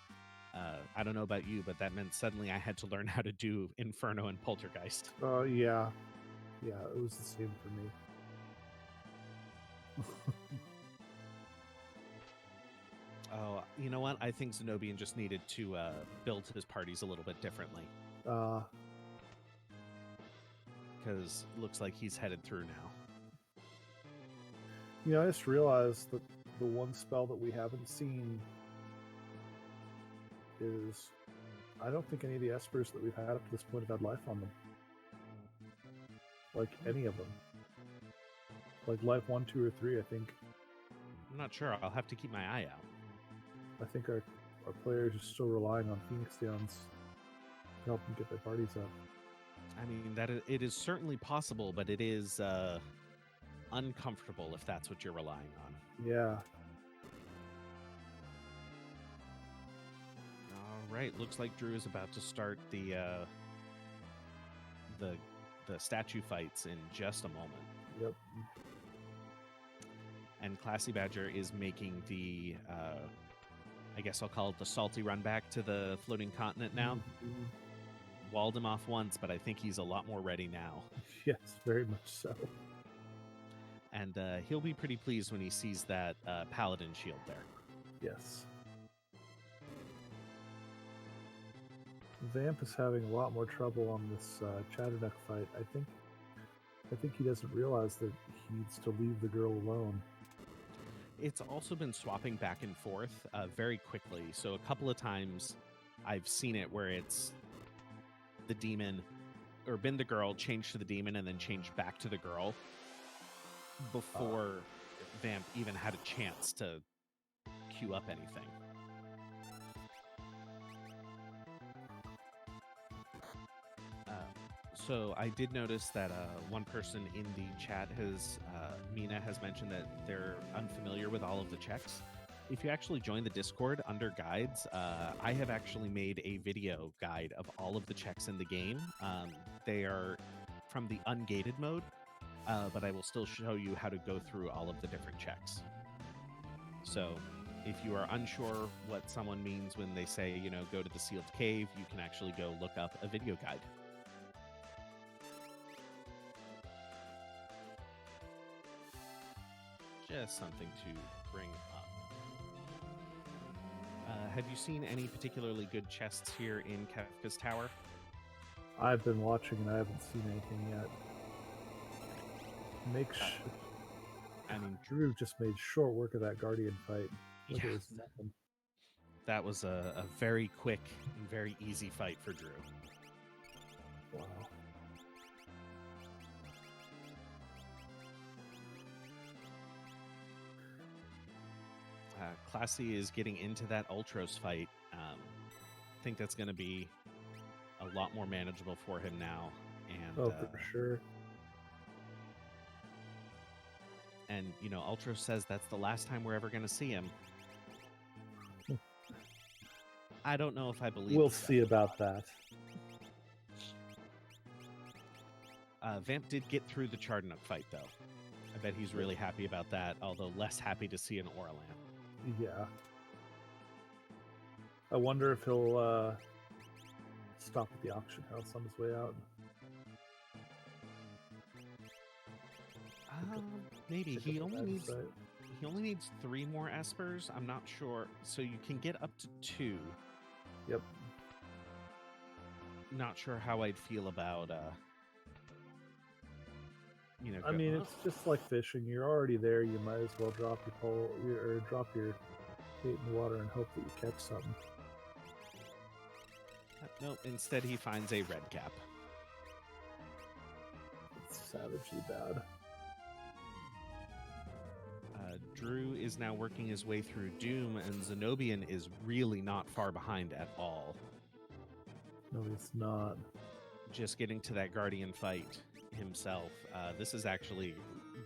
[SPEAKER 1] I don't know about you, but that meant suddenly I had to learn how to do Inferno and Poltergeist.
[SPEAKER 2] Yeah. Yeah, it was the same for me.
[SPEAKER 1] Oh, you know what? I think Zenobian just needed to build his parties a little bit differently,
[SPEAKER 2] Uh,
[SPEAKER 1] because looks like he's headed through now.
[SPEAKER 2] I just realized that the one spell that we haven't seen is, I don't think any of the Espers that we've had up to this point have had life on them. Like, any of them. Like, life 1, 2, or 3, I think.
[SPEAKER 1] I'm not sure. I'll have to keep my eye out.
[SPEAKER 2] I think our players are still relying on Phoenix Downs to help them get their parties up.
[SPEAKER 1] I mean, it is certainly possible, but it is uncomfortable if that's what you're relying on.
[SPEAKER 2] Yeah.
[SPEAKER 1] All right, looks like Drew is about to start the statue fights in just a moment.
[SPEAKER 2] Yep.
[SPEAKER 1] And Classy Badger is making the I guess I'll call it the salty run back to the floating continent now.
[SPEAKER 2] Mm-hmm.
[SPEAKER 1] Walled him off once, but I think he's a lot more ready now.
[SPEAKER 2] Yes, very much so.
[SPEAKER 1] And he'll be pretty pleased when he sees that Paladin shield there.
[SPEAKER 2] Yes. Vamp is having a lot more trouble on this Chatterduck fight. I think he doesn't realize that he needs to leave the girl alone.
[SPEAKER 1] It's also been swapping back and forth very quickly. So a couple of times I've seen it where it's the demon, or been the girl, changed to the demon, and then changed back to the girl before Vamp even had a chance to queue up anything. So I did notice that one person in the chat Mina has mentioned that they're unfamiliar with all of the checks. If you actually join the Discord under guides, I have actually made a video guide of all of the checks in the game. They are from the ungated mode. but I will still show you how to go through all of the different checks. So if you are unsure what someone means when they say, go to the sealed cave, you can actually go look up a video guide. Just something to bring up. Have you seen any particularly good chests here in Kefka's Tower?
[SPEAKER 2] I've been watching and I haven't seen anything yet. Drew just made short work of that Guardian fight. Look, it was nothing.
[SPEAKER 1] That was a very quick and very easy fight for Drew.
[SPEAKER 2] Wow.
[SPEAKER 1] Classy is getting into that Ultros fight. I think that's going to be a lot more manageable for him now. And
[SPEAKER 2] for sure.
[SPEAKER 1] And, Ultros says that's the last time we're ever going to see him. I don't know if I believe
[SPEAKER 2] We'll see about that.
[SPEAKER 1] Vamp did get through the Charnock fight, though. I bet he's really happy about that, although less happy to see an Aura Lamp.
[SPEAKER 2] Yeah. I wonder if he'll stop at the auction house on his way out.
[SPEAKER 1] Maybe he only needs 3 more espers. I'm not sure. So you can get up to 2.
[SPEAKER 2] Yep.
[SPEAKER 1] Not sure how I'd feel about
[SPEAKER 2] I mean, it's just like fishing. You're already there. You might as well drop your pole or drop your bait in the water and hope that you catch something.
[SPEAKER 1] Nope. Instead, he finds a red cap.
[SPEAKER 2] It's savagely bad.
[SPEAKER 1] Drew is now working his way through Doom, and Zenobian is really not far behind at all.
[SPEAKER 2] No, it's not.
[SPEAKER 1] Just getting to that Guardian fight himself. This is actually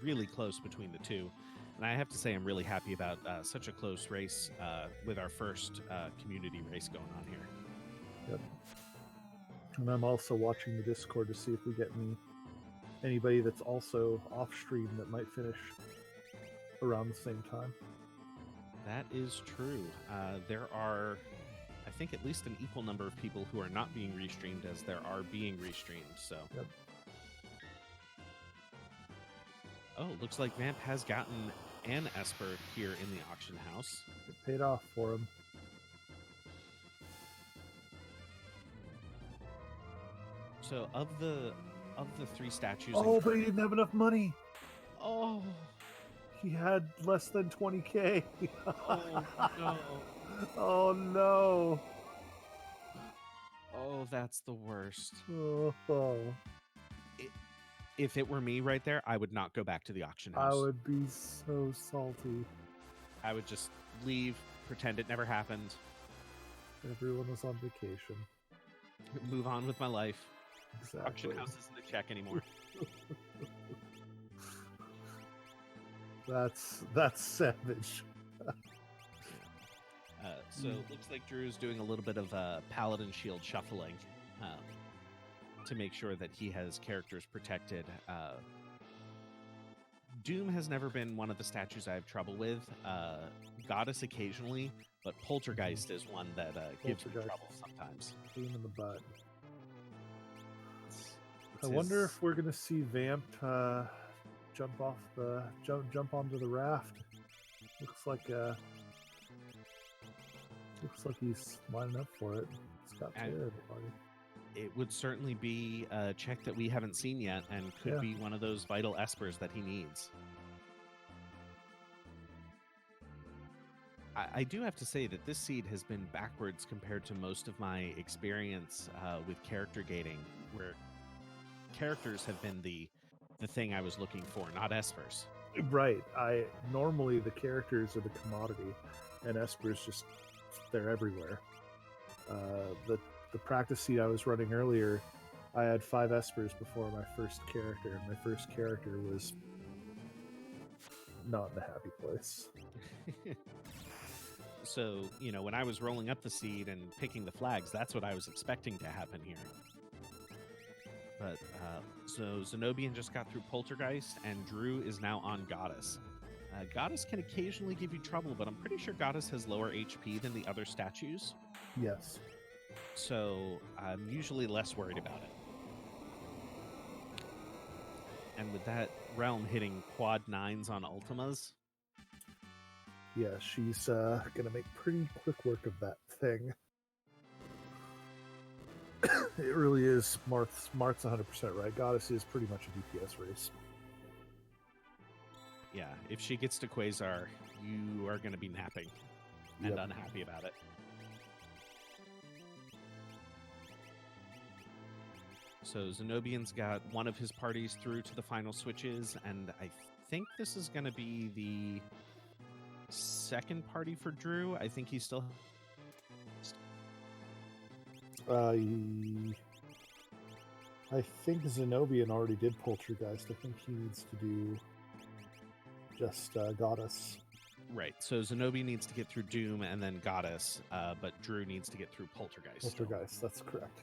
[SPEAKER 1] really close between the two. And I have to say I'm really happy about such a close race with our first community race going on here.
[SPEAKER 2] Yep. And I'm also watching the Discord to see if we get anybody that's also off stream that might finish around the same time.
[SPEAKER 1] That is true. There are, I think, at least an equal number of people who are not being restreamed as there are being restreamed. So.
[SPEAKER 2] Yep.
[SPEAKER 1] Oh, looks like Vamp has gotten an Esper here in the auction house.
[SPEAKER 2] It paid off for him.
[SPEAKER 1] So of the 3 statues.
[SPEAKER 2] Oh, but he didn't have enough money.
[SPEAKER 1] Oh.
[SPEAKER 2] He had less than 20K.
[SPEAKER 1] Oh no.
[SPEAKER 2] Oh no.
[SPEAKER 1] Oh, that's the worst.
[SPEAKER 2] Oh.
[SPEAKER 1] If it were me right there, I would not go back to the auction house.
[SPEAKER 2] I would be so salty.
[SPEAKER 1] I would just leave, pretend it never happened.
[SPEAKER 2] Everyone was on vacation.
[SPEAKER 1] Move on with my life.
[SPEAKER 2] Exactly.
[SPEAKER 1] Auction house isn't a check anymore.
[SPEAKER 2] That's savage.
[SPEAKER 1] So it looks like Drew's doing a little bit of Paladin Shield shuffling to make sure that he has characters protected. Doom has never been one of the statues I have trouble with. Goddess occasionally, but Poltergeist is one that gives me trouble sometimes.
[SPEAKER 2] Pain in the butt. I wonder if we're gonna see Vamp jump onto the raft. Looks like he's lining up for it. It's got everybody.
[SPEAKER 1] It would certainly be a check that we haven't seen yet, and could be one of those vital espers that he needs. I do have to say that this seed has been backwards compared to most of my experience with character gating, where characters have been the thing I was looking for, not espers.
[SPEAKER 2] Right. Normally the characters are the commodity, and espers just they're everywhere. The practice seed I was running earlier, I had 5 espers before my first character, and my first character was not in a happy place.
[SPEAKER 1] So, when I was rolling up the seed and picking the flags, that's what I was expecting to happen here. But so Zenobian just got through Poltergeist, and Drew is now on Goddess. Goddess can occasionally give you trouble, but I'm pretty sure Goddess has lower HP than the other statues.
[SPEAKER 2] Yes.
[SPEAKER 1] So I'm usually less worried about it. And with that realm hitting quad 9s on Ultimas,
[SPEAKER 2] Yeah, she's going to make pretty quick work of that thing. It really is. Marth's 100% right. Goddess is pretty much a DPS race.
[SPEAKER 1] yeah, if she gets to Quasar, you are going to be napping and unhappy about it. So Zenobian's got one of his parties through to the final switches, and I think this is going to be the second party for Drew. I think he's still...
[SPEAKER 2] I think Zenobian already did Poltergeist. I think he needs to do just Goddess.
[SPEAKER 1] Right. So Zenobia needs to get through Doom and then Goddess, but Drew needs to get through Poltergeist.
[SPEAKER 2] Poltergeist, that's correct.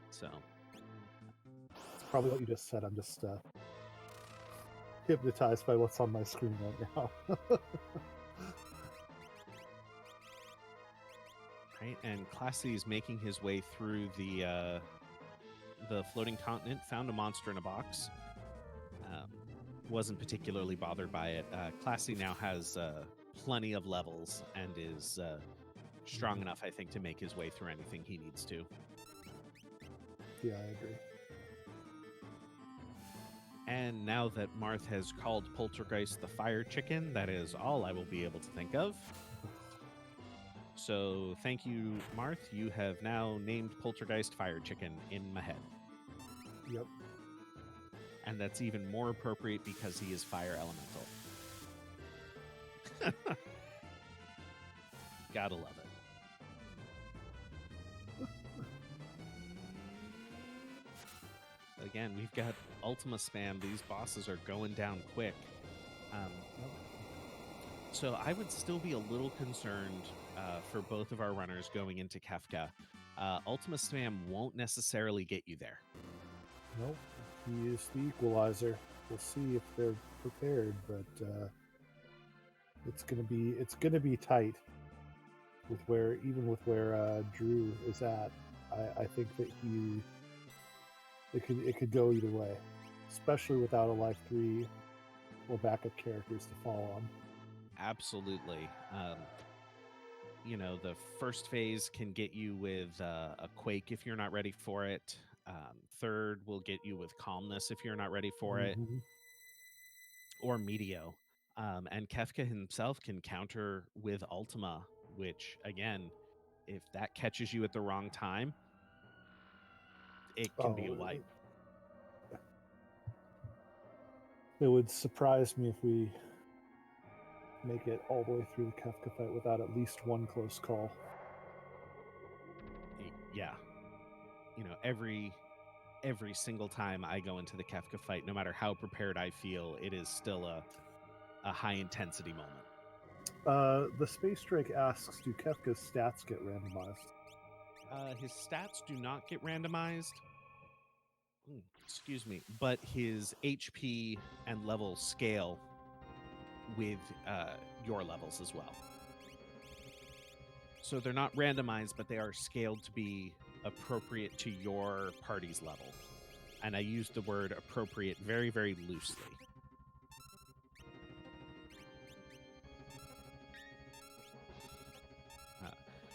[SPEAKER 1] So
[SPEAKER 2] it's probably what you just said. I'm just hypnotized by what's on my screen right now.
[SPEAKER 1] Right, and Classy is making his way through the floating continent, found a monster in a box. Wasn't particularly bothered by it. Classy now has plenty of levels and is strong enough, I think, to make his way through anything he needs to.
[SPEAKER 2] Yeah, I agree.
[SPEAKER 1] And now that Marth has called Poltergeist the fire chicken, that is all I will be able to think of. So thank you, Marth. You have now named Poltergeist fire chicken in my head.
[SPEAKER 2] Yep.
[SPEAKER 1] And that's even more appropriate because he is fire elemental. Gotta love it. Again, we've got Ultima spam. These bosses are going down quick. So I would still be a little concerned for both of our runners going into Kefka. Ultima spam won't necessarily get you there.
[SPEAKER 2] Nope. He is the equalizer. We'll see if they're prepared, but it's gonna be tight with where Drew is at. I think that it could go either way, especially without a life 3 or backup characters to fall on.
[SPEAKER 1] Absolutely. The first phase can get you with a quake if you're not ready for it. Third will get you with calmness if you're not ready for it, or Meteo. And Kefka himself can counter with Ultima, which, again, if that catches you at the wrong time, it can be a wipe.
[SPEAKER 2] It would surprise me if we make it all the way through the Kefka fight without at least one close call.
[SPEAKER 1] Yeah. Every single time I go into the Kefka fight, no matter how prepared I feel, it is still a high intensity moment.
[SPEAKER 2] The Space Drake asks, do Kefka's stats get randomized?
[SPEAKER 1] His stats do not get randomized. Excuse me. But his HP and level scale with your levels as well. So they're not randomized, but they are scaled to be appropriate to your party's level. And I use the word appropriate very, very loosely.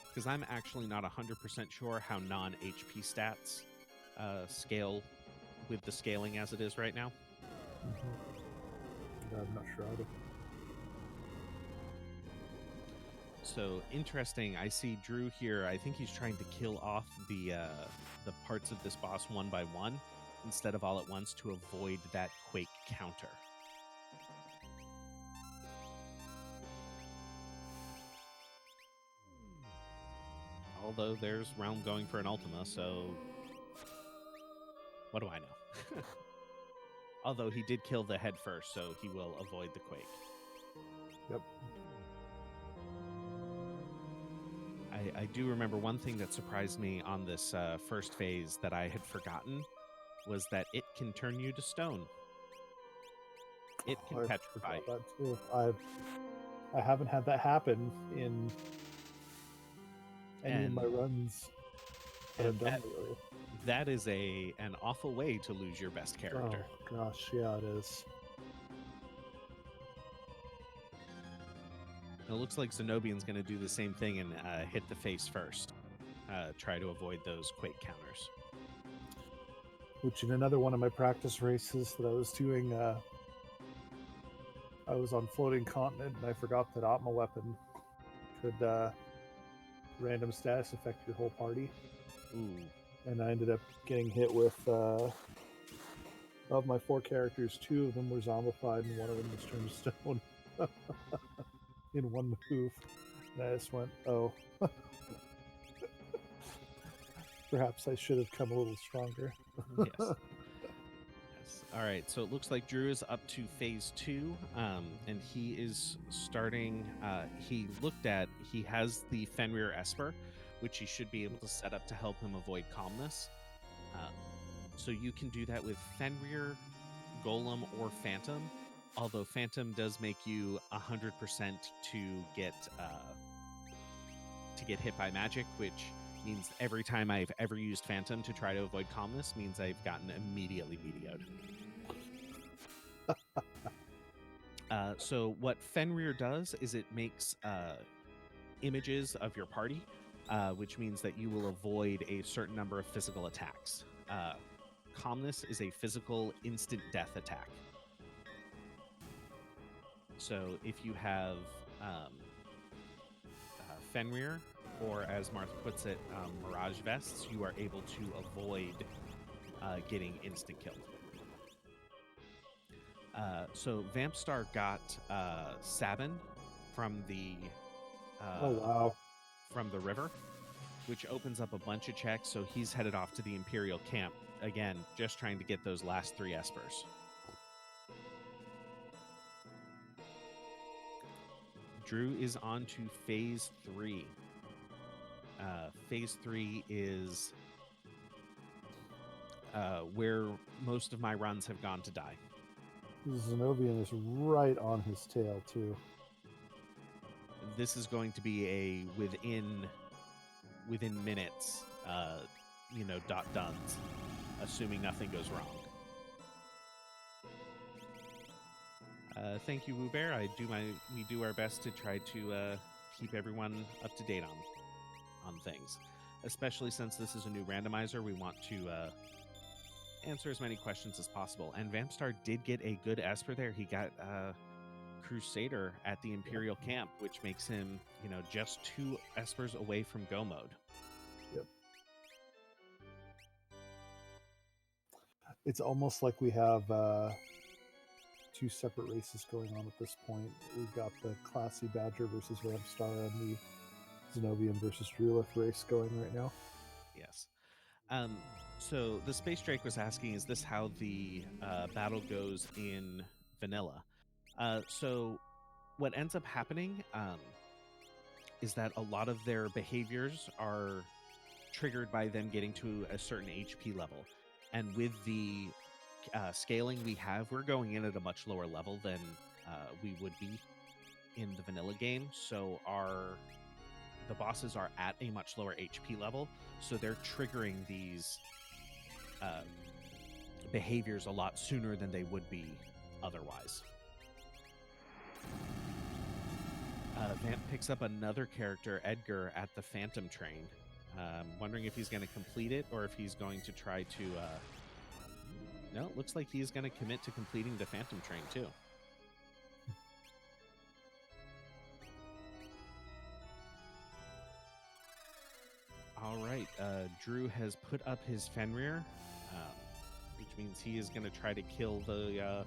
[SPEAKER 1] Because I'm actually not 100% sure how non-HP stats scale with the scaling as it is right now.
[SPEAKER 2] I'm not sure either.
[SPEAKER 1] So interesting. I see Drew here. I think he's trying to kill off the parts of this boss one by one instead of all at once to avoid that quake counter. Although there's Realm going for an Ultima, so what do I know? Although he did kill the head first, so he will avoid the quake.
[SPEAKER 2] Yep.
[SPEAKER 1] I do remember one thing that surprised me on this first phase that I had forgotten was that it can turn you to stone. It can
[SPEAKER 2] I
[SPEAKER 1] petrify
[SPEAKER 2] forgot
[SPEAKER 1] you.
[SPEAKER 2] that too. I haven't had that happen in any of my
[SPEAKER 1] And
[SPEAKER 2] runs that
[SPEAKER 1] and
[SPEAKER 2] I've done lately.
[SPEAKER 1] that is an awful way to lose your best
[SPEAKER 2] Oh
[SPEAKER 1] character.
[SPEAKER 2] gosh, yeah, it is.
[SPEAKER 1] It looks like Zenobian's going to do the same thing and hit the face first. Try to avoid those quake counters.
[SPEAKER 2] Which in another one of my practice races that I was doing, I was on floating continent and I forgot that Atma weapon could random status affect your whole party,
[SPEAKER 1] Ooh.
[SPEAKER 2] and I ended up getting hit with of my 4 characters, 2 of them were zombified and one of them was turned to stone in one move. And I just went, oh, perhaps I should have come a little stronger.
[SPEAKER 1] Yes. Yes. All right. So it looks like Drew is up to phase 2, and he is starting. He has the Fenrir Esper, which he should be able to set up to help him avoid calmness. Um, so you can do that with Fenrir, Golem, or Phantom. Although Phantom does make you 100% to get hit by magic, which means every time I've ever used Phantom to try to avoid calmness means I've gotten immediately medioed. So what Fenrir does is it makes images of your party, which means that you will avoid a certain number of physical attacks. Calmness is a physical instant death attack. So if you have Fenrir, or as Martha puts it, Mirage Vests, you are able to avoid getting instant killed. So Vampstar got Sabin from the
[SPEAKER 2] Oh wow.
[SPEAKER 1] from the river, which opens up a bunch of checks. So he's headed off to the Imperial camp again, just trying to get those last 3 espers. Drew is on to phase 3. Phase 3 is where most of my runs have gone to die.
[SPEAKER 2] Zenobian is right on his tail too.
[SPEAKER 1] This is going to be a within minutes, dot duns, assuming nothing goes wrong. Thank you, Woo Bear. We do our best to try to keep everyone up to date on things, especially since this is a new randomizer. We want to answer as many questions as possible. And Vampstar did get a good Esper there. He got Crusader at the Imperial camp, which makes him, just 2 Espers away from go mode.
[SPEAKER 2] Yep. It's almost like we have 2 separate races going on at this point. We've got the Classy Badger versus Vampstar and the Zenobian versus Drulith race going right now.
[SPEAKER 1] Yes. So the Space Drake was asking, is this how the battle goes in vanilla? So what ends up happening is that a lot of their behaviors are triggered by them getting to a certain HP level. And with the scaling we have, we're going in at a much lower level than we would be in the vanilla game. So the bosses are at a much lower HP level, so they're triggering these behaviors a lot sooner than they would be otherwise. Vamp picks up another character, Edgar, at the Phantom Train. Wondering if he's going to complete it or if he's going to try to... No, it looks like he's going to commit to completing the Phantom Train, too. All right, Drew has put up his Fenrir, which means he is going to try to kill the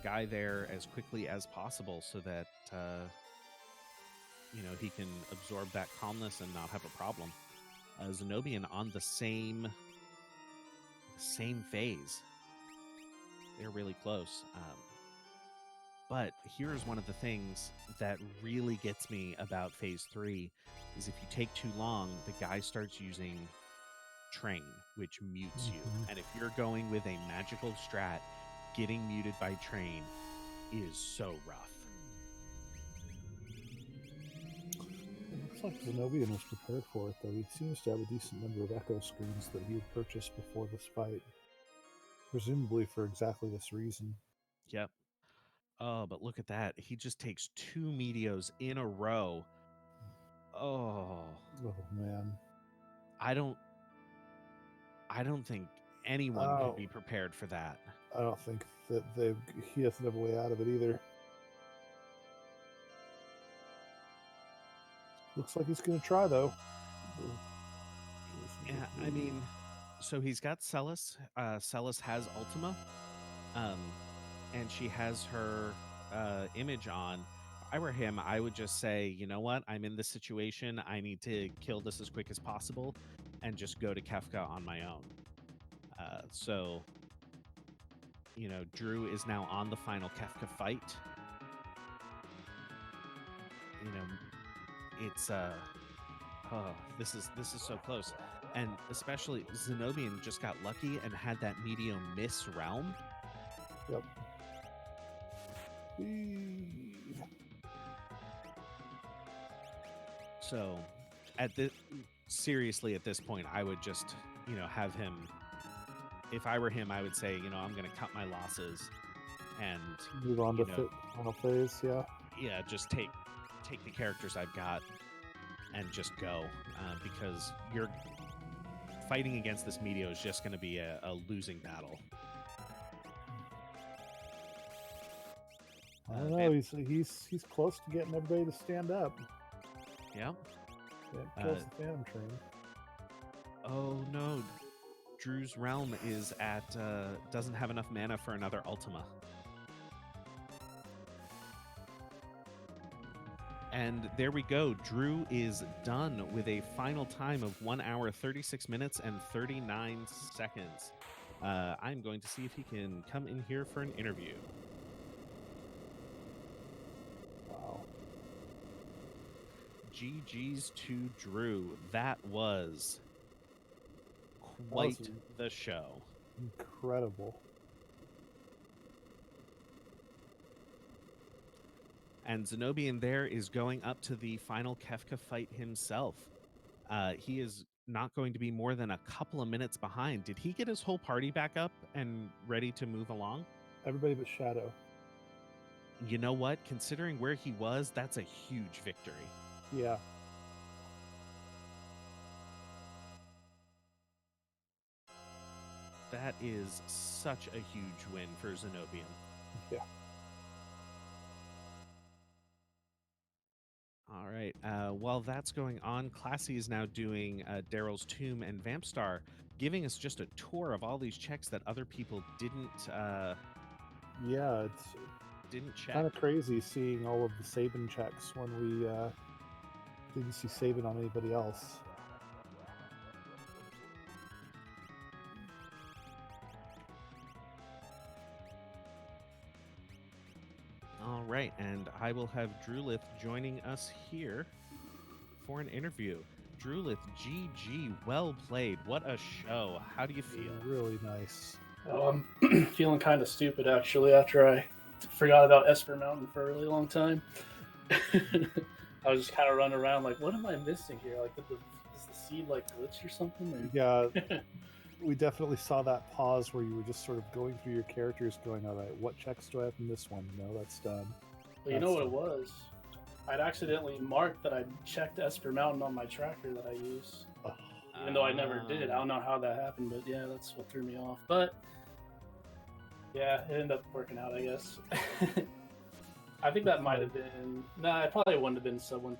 [SPEAKER 1] guy there as quickly as possible, so that he can absorb that calmness and not have a problem. Zenobian on the same phase. They're really close. But here's one of the things that really gets me about phase 3 is if you take too long, the guy starts using train, which mutes you.
[SPEAKER 2] Mhm.
[SPEAKER 1] And if you're going with a magical strat, getting muted by train is so rough.
[SPEAKER 2] It looks like Zenobian was prepared for it, though. He seems to have a decent number of echo screens that he had purchased before this fight, presumably for exactly this reason.
[SPEAKER 1] Yep. Oh, but look at that. He just takes 2 Meteos in a row. Oh,
[SPEAKER 2] Oh man.
[SPEAKER 1] I don't I don't think anyone could
[SPEAKER 2] Oh,
[SPEAKER 1] be prepared for that.
[SPEAKER 2] I don't think that he doesn't have a way out of it either. Looks like he's going to try though.
[SPEAKER 1] Yeah, I mean, so he's got Celis. Celis has Ultima, um, and she has her image on. If I were him, I would just say, you know what? I'm in this situation. I need to kill this as quick as possible, and just go to Kefka on my own. So, Drew is now on the final Kefka fight. You know, it's oh, this is so close. And especially Zenobian just got lucky and had that medium miss realm.
[SPEAKER 2] Yep.
[SPEAKER 1] So seriously at this point, I would just, have him. If I were him, I would say, I'm going to cut my losses and,
[SPEAKER 2] Move on to final phase, yeah.
[SPEAKER 1] yeah, just take the characters I've got and just go, because you're fighting against this Meteo is just going to be a losing battle.
[SPEAKER 2] I don't know. He's close to getting everybody to stand up.
[SPEAKER 1] Yeah.
[SPEAKER 2] It kills the Phantom Train.
[SPEAKER 1] Oh no, Drew's realm is at doesn't have enough mana for another Ultima. And there we go. Drew is done with a final time of 1 hour, 36 minutes, and 39 seconds. I'm going to see if he can come in here for an interview.
[SPEAKER 2] Wow.
[SPEAKER 1] GG's to Drew. That was quite the show.
[SPEAKER 2] Incredible.
[SPEAKER 1] And Zenobian there is going up to the final Kefka fight himself. He is not going to be more than a couple of minutes behind. Did he get his whole party back up and ready to move along?
[SPEAKER 2] Everybody but Shadow.
[SPEAKER 1] You know what? Considering where he was, that's a huge victory.
[SPEAKER 2] Yeah.
[SPEAKER 1] That is such a huge win for Zenobian.
[SPEAKER 2] Yeah.
[SPEAKER 1] All right. While that's going on, Classy is now doing Daryl's Tomb and Vampstar, giving us just a tour of all these checks that other people didn't.
[SPEAKER 2] Yeah, it's
[SPEAKER 1] didn't check.
[SPEAKER 2] Kind of crazy seeing all of the Sabin checks when we didn't see Sabin on anybody else.
[SPEAKER 1] All right, and I will have Drulith joining us here for an interview. Drulith, GG, well played. What a show. How do you feel?
[SPEAKER 2] Really nice.
[SPEAKER 3] I'm feeling kind of stupid, actually, after I forgot about Esper Mountain for a really long time. I was just kind of running around like, what am I missing here? Like, is the seed, like, glitched or something? Or...
[SPEAKER 2] Yeah, we definitely saw that pause where you were just sort of going through your characters going, all right, what checks do I have in this one? No, that's done.
[SPEAKER 3] Well, you know what it was? I'd accidentally marked that I checked Esper Mountain on my tracker that I use. Even though I never did. I don't know how that happened, but yeah, that's what threw me off. But yeah, it ended up working out, I guess. I think that might have been... Nah, it probably wouldn't have been sub 1,000